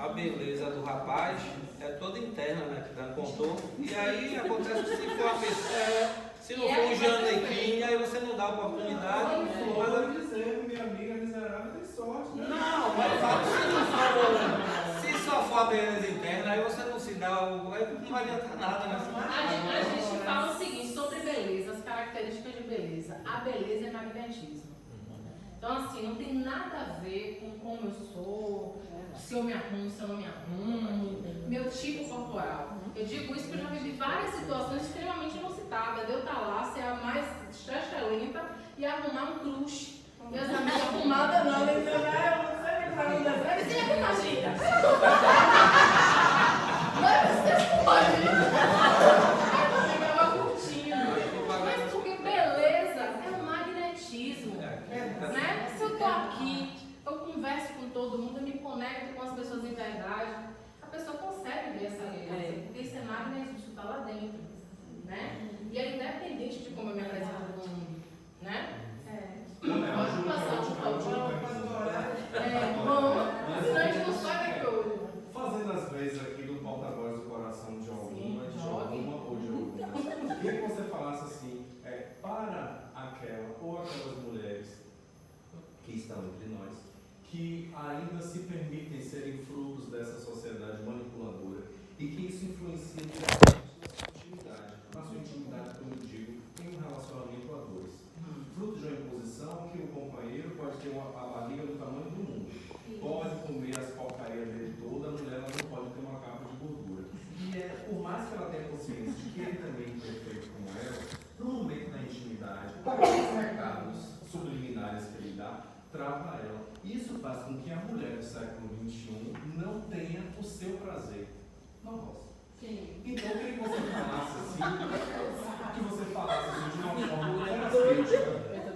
beleza do rapaz é toda interna, né? Que Dan contou. E aí acontece que se for uma pessoa, se não for um Janequim, aí você não dá oportunidade. Mas eu dizer, minha amiga miserável tem sorte, né? Não, mas eu falo, se só for a beleza interna, aí você não se dá, aí não vai adiantar nada, né? A gente fala o seguinte sobre beleza, as características de beleza. A beleza é magnetismo. Então, assim, não tem nada a ver com como eu sou, se eu me arrumo, se eu não me arrumo, meu tipo corporal. Eu digo isso porque eu já vivi várias situações extremamente inusitadas. De eu estar lá, ser a mais estrelenta e arrumar um crush. E as amigas arrumadas não, eles dizem, eu não sei o que vai acontecer. Eles iam arrumar, Gita. Mas você pode. Aí você ficava curtindo. Mas porque beleza é um magnetismo. Né? Se eu estou aqui, eu converso com todo mundo, eu me conecto com as pessoas em verdade, a pessoa consegue ver essa beleza, porque esse magnetismo está lá dentro, né? E é independente de como eu me apresento no mundo, né? Pode passar, por favor. Bom, senão a gente não sai daqui hoje. Fazendo as vezes aqui do porta-voz do coração de alguma, ou de algumas, queria que você falasse assim, para aquela ou aquelas mulheres que estão entre nós, que ainda se permitem serem frutos dessa sociedade manipuladora e que isso influencia diretamente na sua intimidade, como eu digo, em um relacionamento a dois. Fruto de uma imposição que o companheiro pode ter a barriga do tamanho do mundo, pode comer as porcarias dele toda, a mulher ela não pode ter uma capa de gordura. E por mais que ela tenha consciência de que ele também é perfeito como ela, no momento da intimidade, os recados subliminares que ele dá, trava ela. Isso faz com que a mulher do século XXI não tenha o seu prazer. Não gosta. Então, eu queria que você falasse assim, de uma forma terapêutica,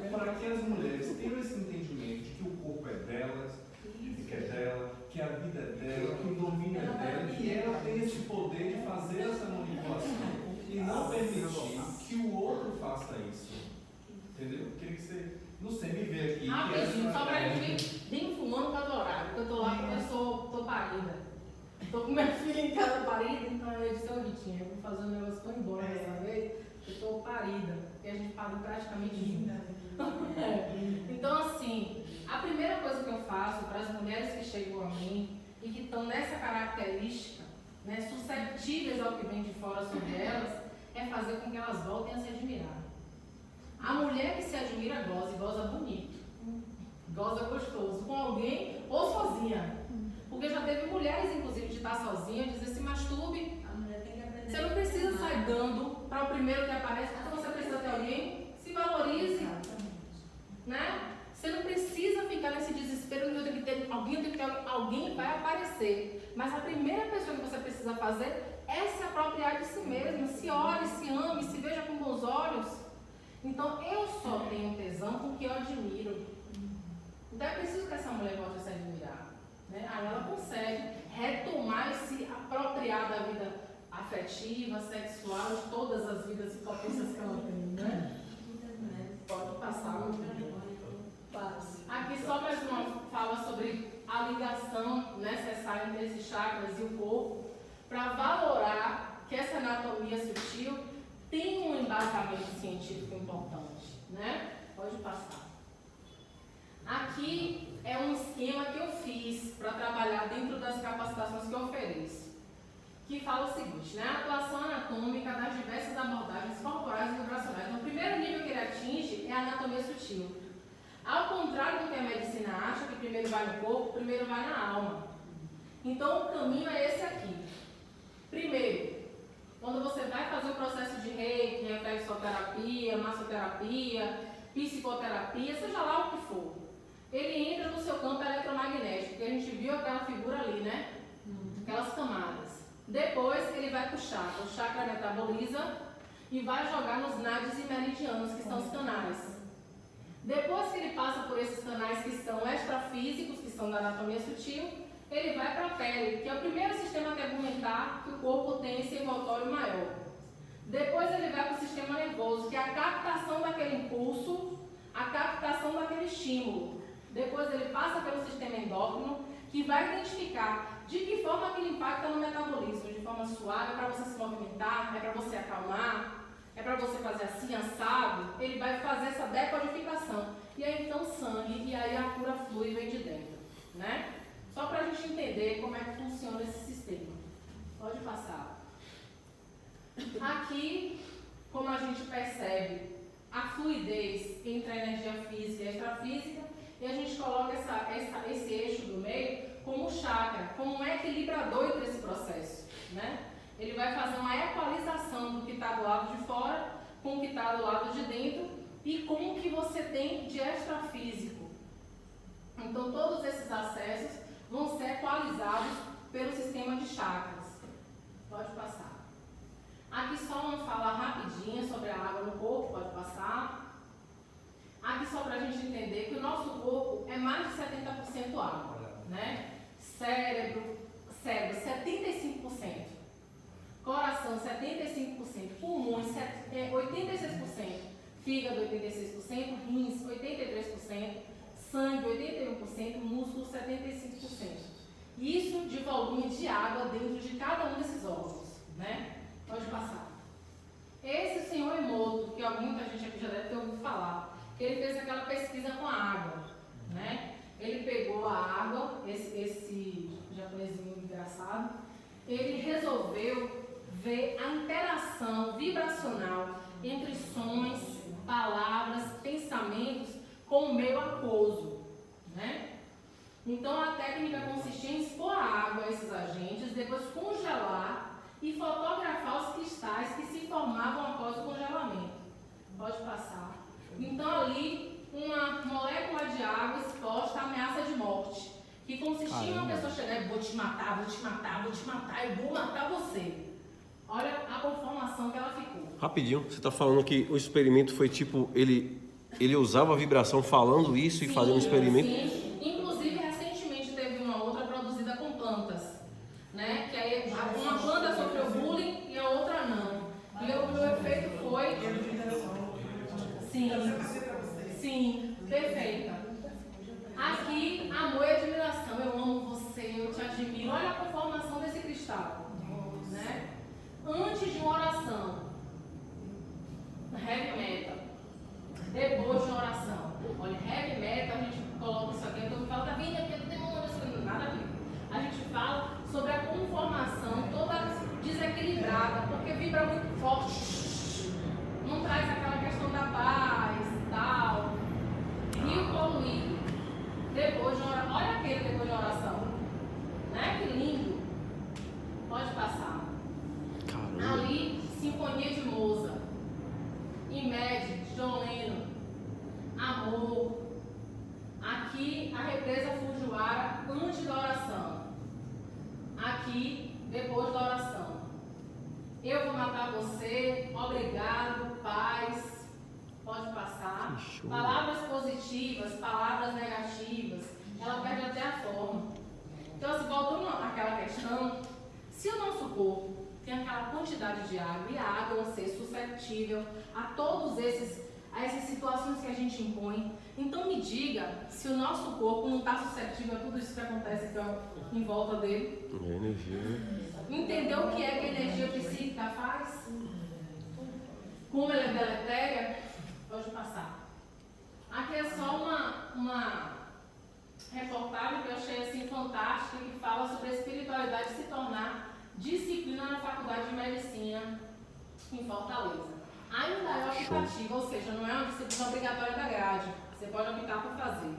para que as mulheres tenham esse entendimento de que o corpo é delas, que é dela, que a vida é dela, que o domínio é dela, e ela tem esse poder de fazer essa manipulação e não permitir que o outro faça isso. Entendeu? Eu queria que você, não sei, me ver aqui. Rapidinho, só pra gente bem fumando para do horário, porque eu tô lá porque eu tô parida. Tô com minha filha em casa parida, então eu disse, Ritinha, eu vou fazer um negócio tão embora dessa vez, eu tô parida, porque a gente parou praticamente junto. Então, assim, a primeira coisa que eu faço para as mulheres que chegam a mim e que estão nessa característica, né, suscetíveis ao que vem de fora sobre elas, é fazer com que elas voltem a se admirar. A mulher que se admira goza, e goza bonito, goza gostoso, com alguém ou sozinha. Porque já teve mulheres, inclusive, de estar sozinha, dizer se masturbe. Você não precisa sair dando para o primeiro que aparece, porque você precisa ter alguém. Se valorize. Né? Você não precisa ficar nesse desespero, eu tenho que ter alguém vai aparecer. Mas a primeira pessoa que você precisa fazer é se apropriar de si mesma. Se olhe, se ame, se veja com bons olhos. Então, eu só tenho tesão porque eu admiro. Então, é preciso que essa mulher volte a se admirar. Né? Aí ela consegue retomar e se apropriar da vida afetiva, sexual, de todas as vidas e potências que ela tem. Né? Pode passar. Aqui só mais uma fala sobre a ligação necessária entre esses chakras e o corpo para valorar que essa anatomia sutil tem um embasamento científico importante, né? Pode passar. Aqui é um esquema que eu fiz para trabalhar dentro das capacitações que eu ofereço, que fala o seguinte, né? A atuação anatômica das diversas abordagens corporais e vibracionais. No primeiro nível que ele atinge é a anatomia sutil. Ao contrário do que a medicina acha, que primeiro vai no corpo, primeiro vai na alma. Então o caminho é esse aqui. Primeiro, quando você vai fazer o processo de reiki, reflexoterapia, massoterapia, psicoterapia, seja lá o que for, ele entra no seu campo eletromagnético, que a gente viu aquela figura ali, né? Aquelas camadas. Depois ele vai para o chakra. O chakra metaboliza e vai jogar nos nadis e meridianos, que são os canais. Depois que ele passa por esses canais que são extrafísicos, que são da anatomia sutil, ele vai para a pele, que é o primeiro sistema tegumentar que o corpo tem esse envoltório maior. Depois ele vai para o sistema nervoso, que é a captação daquele impulso, a captação daquele estímulo. Depois ele passa pelo sistema endócrino, que vai identificar de que forma aquilo impacta no metabolismo, de forma suave, é para você se movimentar, é para você acalmar, é para você fazer assim, assado. Ele vai fazer essa decodificação. E aí então sangue, e aí a cura flui e vem de dentro, né? Só para a gente entender como é que funciona esse sistema. Pode passar. Aqui, como a gente percebe a fluidez entre a energia física e a extrafísica, e a gente coloca esse eixo do meio como chakra, como um equilibrador entre esse processo, né? Ele vai fazer uma equalização do que está do lado de fora com o que está do lado de dentro e com o que você tem de extrafísico. Então, todos esses acessos vão ser equalizados pelo sistema de chakras. Pode passar. Aqui só uma fala rapidinha sobre a água no corpo, pode passar. Aqui só para a gente entender que o nosso corpo é mais de 70% água, né? Cérebro 75%. Coração 75%, pulmões 86%, fígado 86%, rins 83%, sangue 81%, músculo 75%. Isso de volume de água dentro de cada um desses órgãos, né? Pode passar. Esse senhor Emoto, que muita gente aqui já deve ter ouvido falar, que ele fez aquela pesquisa com a água, né? Ele pegou a água, esse japonesinho engraçado, ele resolveu ver a interação vibracional entre sons, palavras, pensamentos com o meio aquoso, né? Então a técnica consistia em expor a água a esses agentes, depois congelar e fotografar os cristais que se formavam após o congelamento. Pode passar. Então ali uma molécula de água exposta à ameaça de morte, que consistia em uma pessoa chegar e vou te matar, vou te matar, vou te matar e vou matar você. Olha a conformação que ela ficou. Rapidinho, você está falando que o experimento foi tipo, ele usava a vibração falando isso e fazendo um experimento? Sim, inclusive recentemente teve uma outra produzida com plantas, né? Que aí uma planta sofreu bullying e a outra não. E o efeito foi... Sim, perfeita. Aqui, amor e admiração. Eu amo você, eu te admiro. Olha a conformação desse cristal, né? Antes de uma oração, heavy metal. Depois de uma oração. Olha, heavy metal, a gente coloca isso aqui, todo mundo fala, tá vindo aqui do demônio, nada a ver. A gente fala sobre a conformação toda desequilibrada, porque vibra muito forte. Não traz aquela questão da paz e tal. Rio poluído. Depois de uma oração. Olha aquele depois de uma oração. Né? Que lindo. Pode passar. Caramba. Ali, Sinfonia de Mozart. Imagine, John Lennon. Amor. Aqui, a represa Fujiwara antes da oração. Aqui, depois da oração. Eu vou matar você. Obrigado. Paz. Pode passar. Palavras positivas, palavras negativas, ela perde até a forma. Então, assim, voltando àquela questão, se o nosso corpo tem aquela quantidade de água, e a água é um ser suscetível a essas situações que a gente impõe, então me diga se o nosso corpo não está suscetível a tudo isso que acontece em volta dele. É energia. Entendeu o que é que a energia psíquica faz? Como ela é deletéria? Pode passar. Aqui é só uma reportagem que eu achei assim fantástica, que fala sobre a espiritualidade se tornar disciplina na faculdade de medicina em Fortaleza. Ainda é optativa, ou seja, não é uma disciplina obrigatória da grade. Você pode optar por fazer.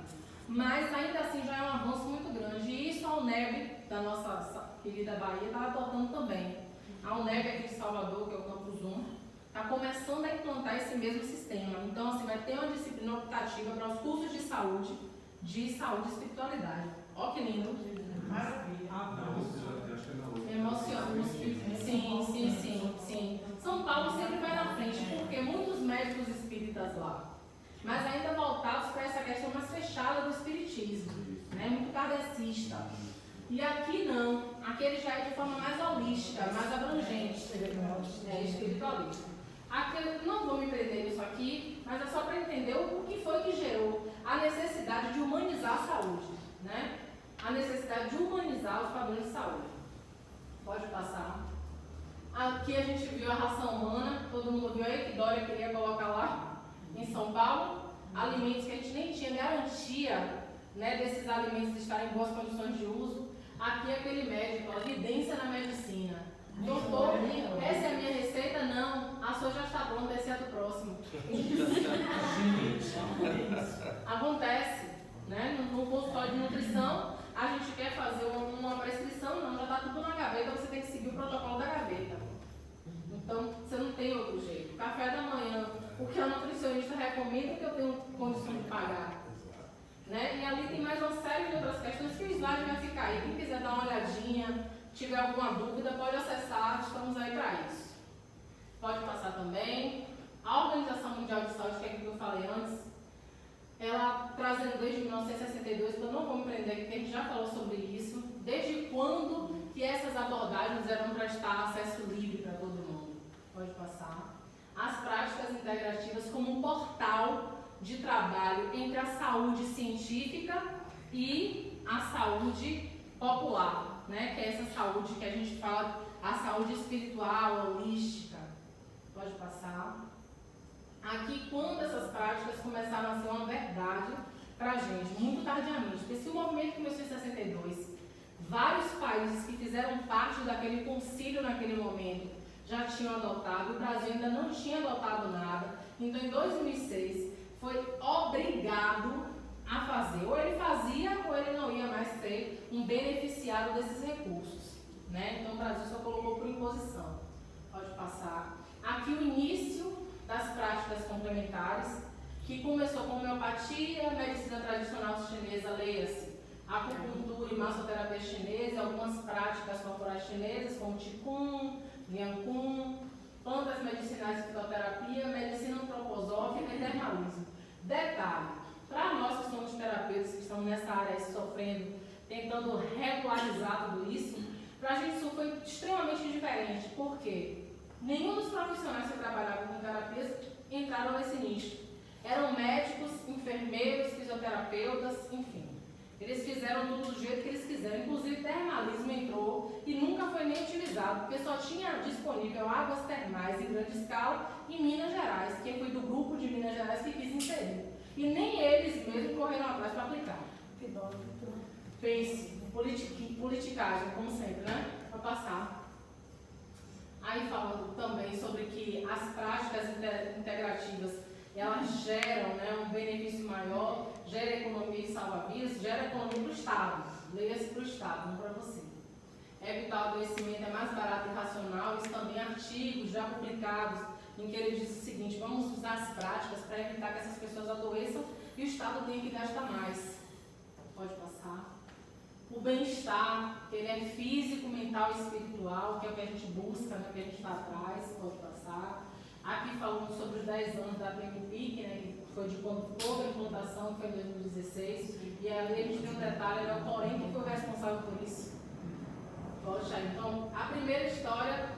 Mas ainda assim já é um avanço muito grande. E isso a UNEB, da nossa querida Bahia, está adotando também. A UNEB aqui de Salvador, que é o Campus 1, está começando a implantar esse mesmo sistema. Então, assim, vai ter uma disciplina optativa para os cursos de saúde, de saúde e espiritualidade. Ó que lindo. Maravilha. Não, isso já acho que é na outra. Emociona. Sim. São Paulo sempre vai na frente, porque muitos médicos espíritas lá, mas ainda voltados para essa questão mais fechada do espiritismo, né? Muito kardecista. E aqui não, aqui ele já é de forma mais holística, mais abrangente, espiritualista. Aqui eu não vou me prender nisso aqui, mas é só para entender o que foi que gerou a necessidade de humanizar a saúde, né? A necessidade de humanizar os padrões de saúde. Pode passar. Aqui a gente viu a ração humana, todo mundo viu aí que Dória queria colocar lá em São Paulo, alimentos que a gente nem tinha garantia, né, desses alimentos estarem em boas condições de uso. Aqui aquele médico, a evidência na medicina. Doutor, essa é a minha receita? Não, a sua já está pronta, esse é do próximo. Acontece, né? No consultório de nutrição, a gente quer fazer uma prescrição, não, já está tudo na gaveta, você tem que seguir o protocolo da gaveta. Então, você não tem outro jeito. Café da manhã, o que a nutricionista recomenda que eu tenho condição de pagar. Né? E ali tem mais uma série de outras questões que o slide vai ficar aí. Quem quiser dar uma olhadinha, tiver alguma dúvida, pode acessar, estamos aí para isso. Pode passar também. A Organização Mundial de Saúde, que é aquilo que eu falei antes, ela trazendo desde 1962, eu não vou me prender aqui, porque a gente já falou sobre isso, desde quando que essas abordagens eram para estar acesso livre para todo mundo. Pode passar. As práticas integrativas como um portal de trabalho entre a saúde científica e a saúde popular, né? Que é essa saúde que a gente fala, a saúde espiritual, holística. Pode passar. Aqui, quando essas práticas começaram a ser uma verdade para a gente, muito tardiamente, porque se o movimento começou em 62, vários países que fizeram parte daquele concílio naquele momento já tinham adotado, o Brasil ainda não tinha adotado nada, então em 2006 foi obrigado a fazer. Ou ele fazia ou ele não ia mais ser um beneficiário desses recursos, né? Então o Brasil só colocou por imposição. Pode passar. Aqui o início das práticas complementares, que começou com homeopatia, medicina tradicional chinesa, leia-se, acupuntura e massoterapia chinesa, algumas práticas corporais chinesas, como Qigong, Liang Kun, plantas medicinais de fitoterapia, medicina antroposófica e termalismo. Detalhe, para nós que somos terapeutas, que estamos nessa área aí sofrendo, tentando regularizar tudo isso, para a gente isso foi extremamente diferente. Por quê? Nenhum dos profissionais que trabalhavam com terapias entraram nesse nicho. Eram médicos, enfermeiros, fisioterapeutas, enfim. Eles fizeram tudo do jeito que eles quiseram. Inclusive, termalismo entrou e nunca foi nem utilizado, porque só tinha disponível águas termais em grande escala em Minas Gerais, que foi do grupo de Minas Gerais que quis inserir. E nem eles mesmos correram atrás para aplicar. Pense, politicagem, como sempre, né? Para passar. Aí falando também sobre que as práticas integrativas, elas geram, né, um benefício maior, gera economia e salva-vidas, gera economia para o Estado. Leia-se para o Estado, não para você. Evitar o adoecimento é mais barato e racional. Isso também artigos já publicados em que ele diz o seguinte: vamos usar as práticas para evitar que essas pessoas adoeçam e o Estado tenha que gastar mais. Pode passar. O bem-estar, que ele é físico, mental e espiritual, que é o que a gente busca, né, que a gente está atrás, pode passar. Aqui falamos sobre os 10 anos da PMPIC, né, que foi de quando houve a implantação, que foi em 2016, e ali a gente tem um detalhe, é o Corém que foi o responsável por isso. Pode aí. Então, a primeira história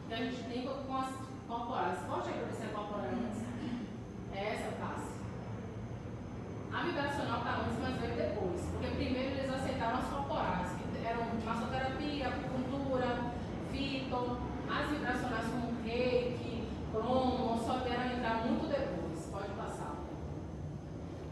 que a gente tem com as corporais. Pode aí para ver se é corporal antes. É essa face. A vibracional está antes, mas veio depois. Porque primeiro eles aceitaram as corporais, que eram massoterapia, acupuntura, fito, as vibracionais como reiki, cromo, só vieram entrar muito depois. Pode passar.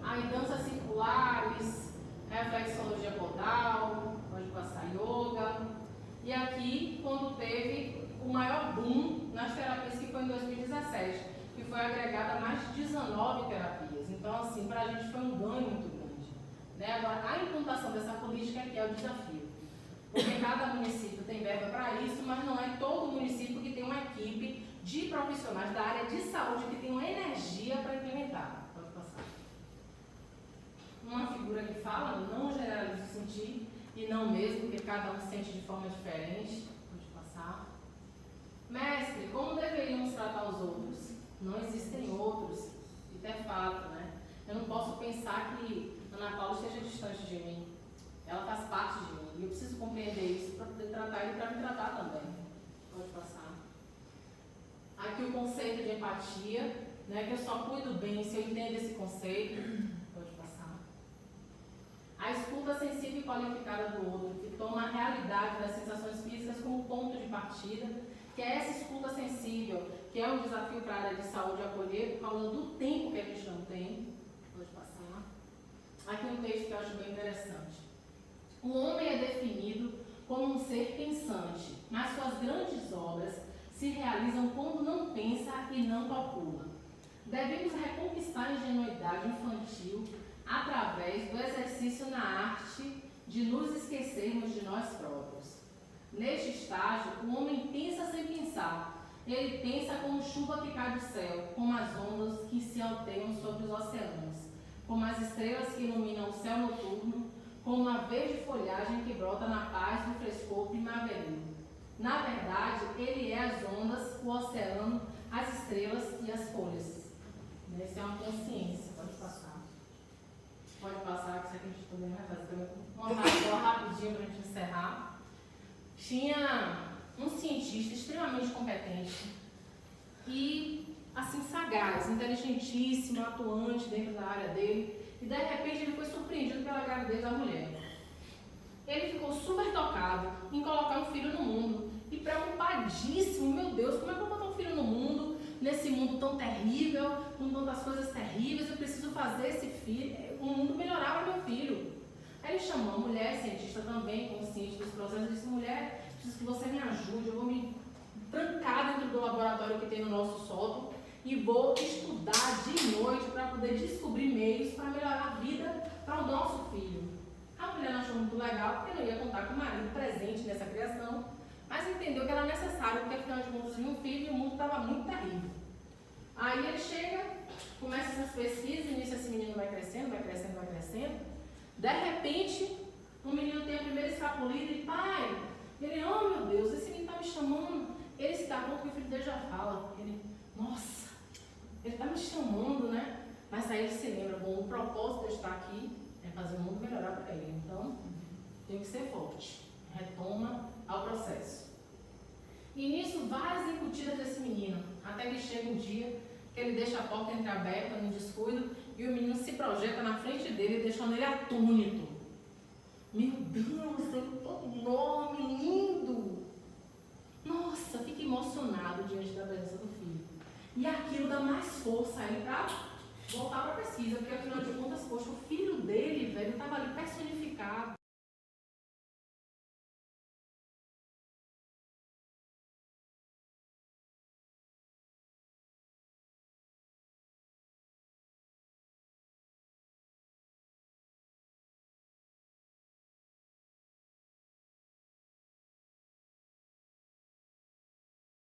Aí danças circulares, reflexologia podal, pode passar yoga. E aqui, quando teve o maior boom nas terapias, que foi em 2017, que foi agregada a mais de 19 terapias. Então, assim, para a gente foi um ganho muito grande. Né? Agora, a implantação dessa política aqui é o desafio. Porque cada município tem verba para isso, mas não é todo município que tem uma equipe de profissionais da área de saúde que tem uma energia para implementar. Pode passar. Uma figura figura que fala, não generaliza o sentir, e não mesmo, porque cada um sente de forma diferente. Pode passar. Mestre, como deveríamos tratar os outros? Não existem outros. Isso é fato, né? Eu não posso pensar que Ana Paula esteja distante de mim. Ela faz parte de mim. E eu preciso compreender isso para poder tratar e para me tratar também. Pode passar. Aqui o conceito de empatia, né? Que eu só cuido bem se eu entendo esse conceito. Pode passar. A escuta sensível e qualificada do outro, que toma a realidade das sensações físicas como ponto de partida, que é essa escuta sensível, que é um desafio para a área de saúde acolher por causa do tempo que a gente não tem. Pode passar. Aqui um texto que eu acho bem interessante. O homem é definido como um ser pensante, mas suas grandes obras se realizam quando não pensa e não calcula. Devemos reconquistar a ingenuidade infantil através do exercício na arte de nos esquecermos de nós próprios. Neste estágio, o homem pensa sem pensar. Ele pensa como chuva que cai do céu, como as ondas que se alteiam sobre os oceanos, como as estrelas que iluminam o céu noturno, como a verde folhagem que brota na paz do frescor primaveril. Na verdade, ele é as ondas, o oceano, as estrelas e as folhas. Essa é uma consciência. Pode passar. Pode passar, que isso aqui a gente também vai fazer uma rapidinho para a gente encerrar. Tinha um cientista extremamente competente e, assim, sagaz, inteligentíssimo, atuante dentro da área dele. E de repente ele foi surpreendido pela gravidez da mulher. Ele ficou super tocado em colocar um filho no mundo e preocupadíssimo, meu Deus, como é que eu vou botar um filho no mundo, nesse mundo tão terrível, com tantas coisas terríveis, eu preciso fazer esse filho, o mundo melhorar para meu filho. Aí ele chamou a mulher, cientista também, consciente dos processos, e disse: mulher, preciso que você me ajude, eu vou me trancar dentro do laboratório que tem no nosso sótão e vou estudar de noite para poder descobrir meios para melhorar a vida para o nosso filho. A mulher não achou muito legal, porque não ia contar com o marido presente nessa criação, mas entendeu que era necessário, porque afinal de contas tinha um filho e o mundo estava muito terrível. Aí ele chega, começa essas pesquisas, e nisso esse menino vai crescendo, vai crescendo, vai crescendo. De repente, o menino tem a primeira escapulida e: pai, ele: oh meu Deus, esse menino está me chamando. Ele se dá conta que o filho dele já fala. Ele: nossa, ele está me chamando, né? Mas aí ele se lembra: bom, o propósito de eu estar aqui é fazer o mundo melhorar para ele. Então, tem que ser forte. Retoma ao processo. E nisso, várias embutidas desse menino, até que chega um dia que ele deixa a porta entreaberta no descuido e o menino se projeta na frente dele, deixando ele atônito. Meu Deus, ele todo enorme, lindo. Nossa, fica emocionado diante da presença do filho. E aquilo dá mais força a ele para voltar para a pesquisa, porque afinal de contas, poxa, o filho dele, velho, estava ali personificado.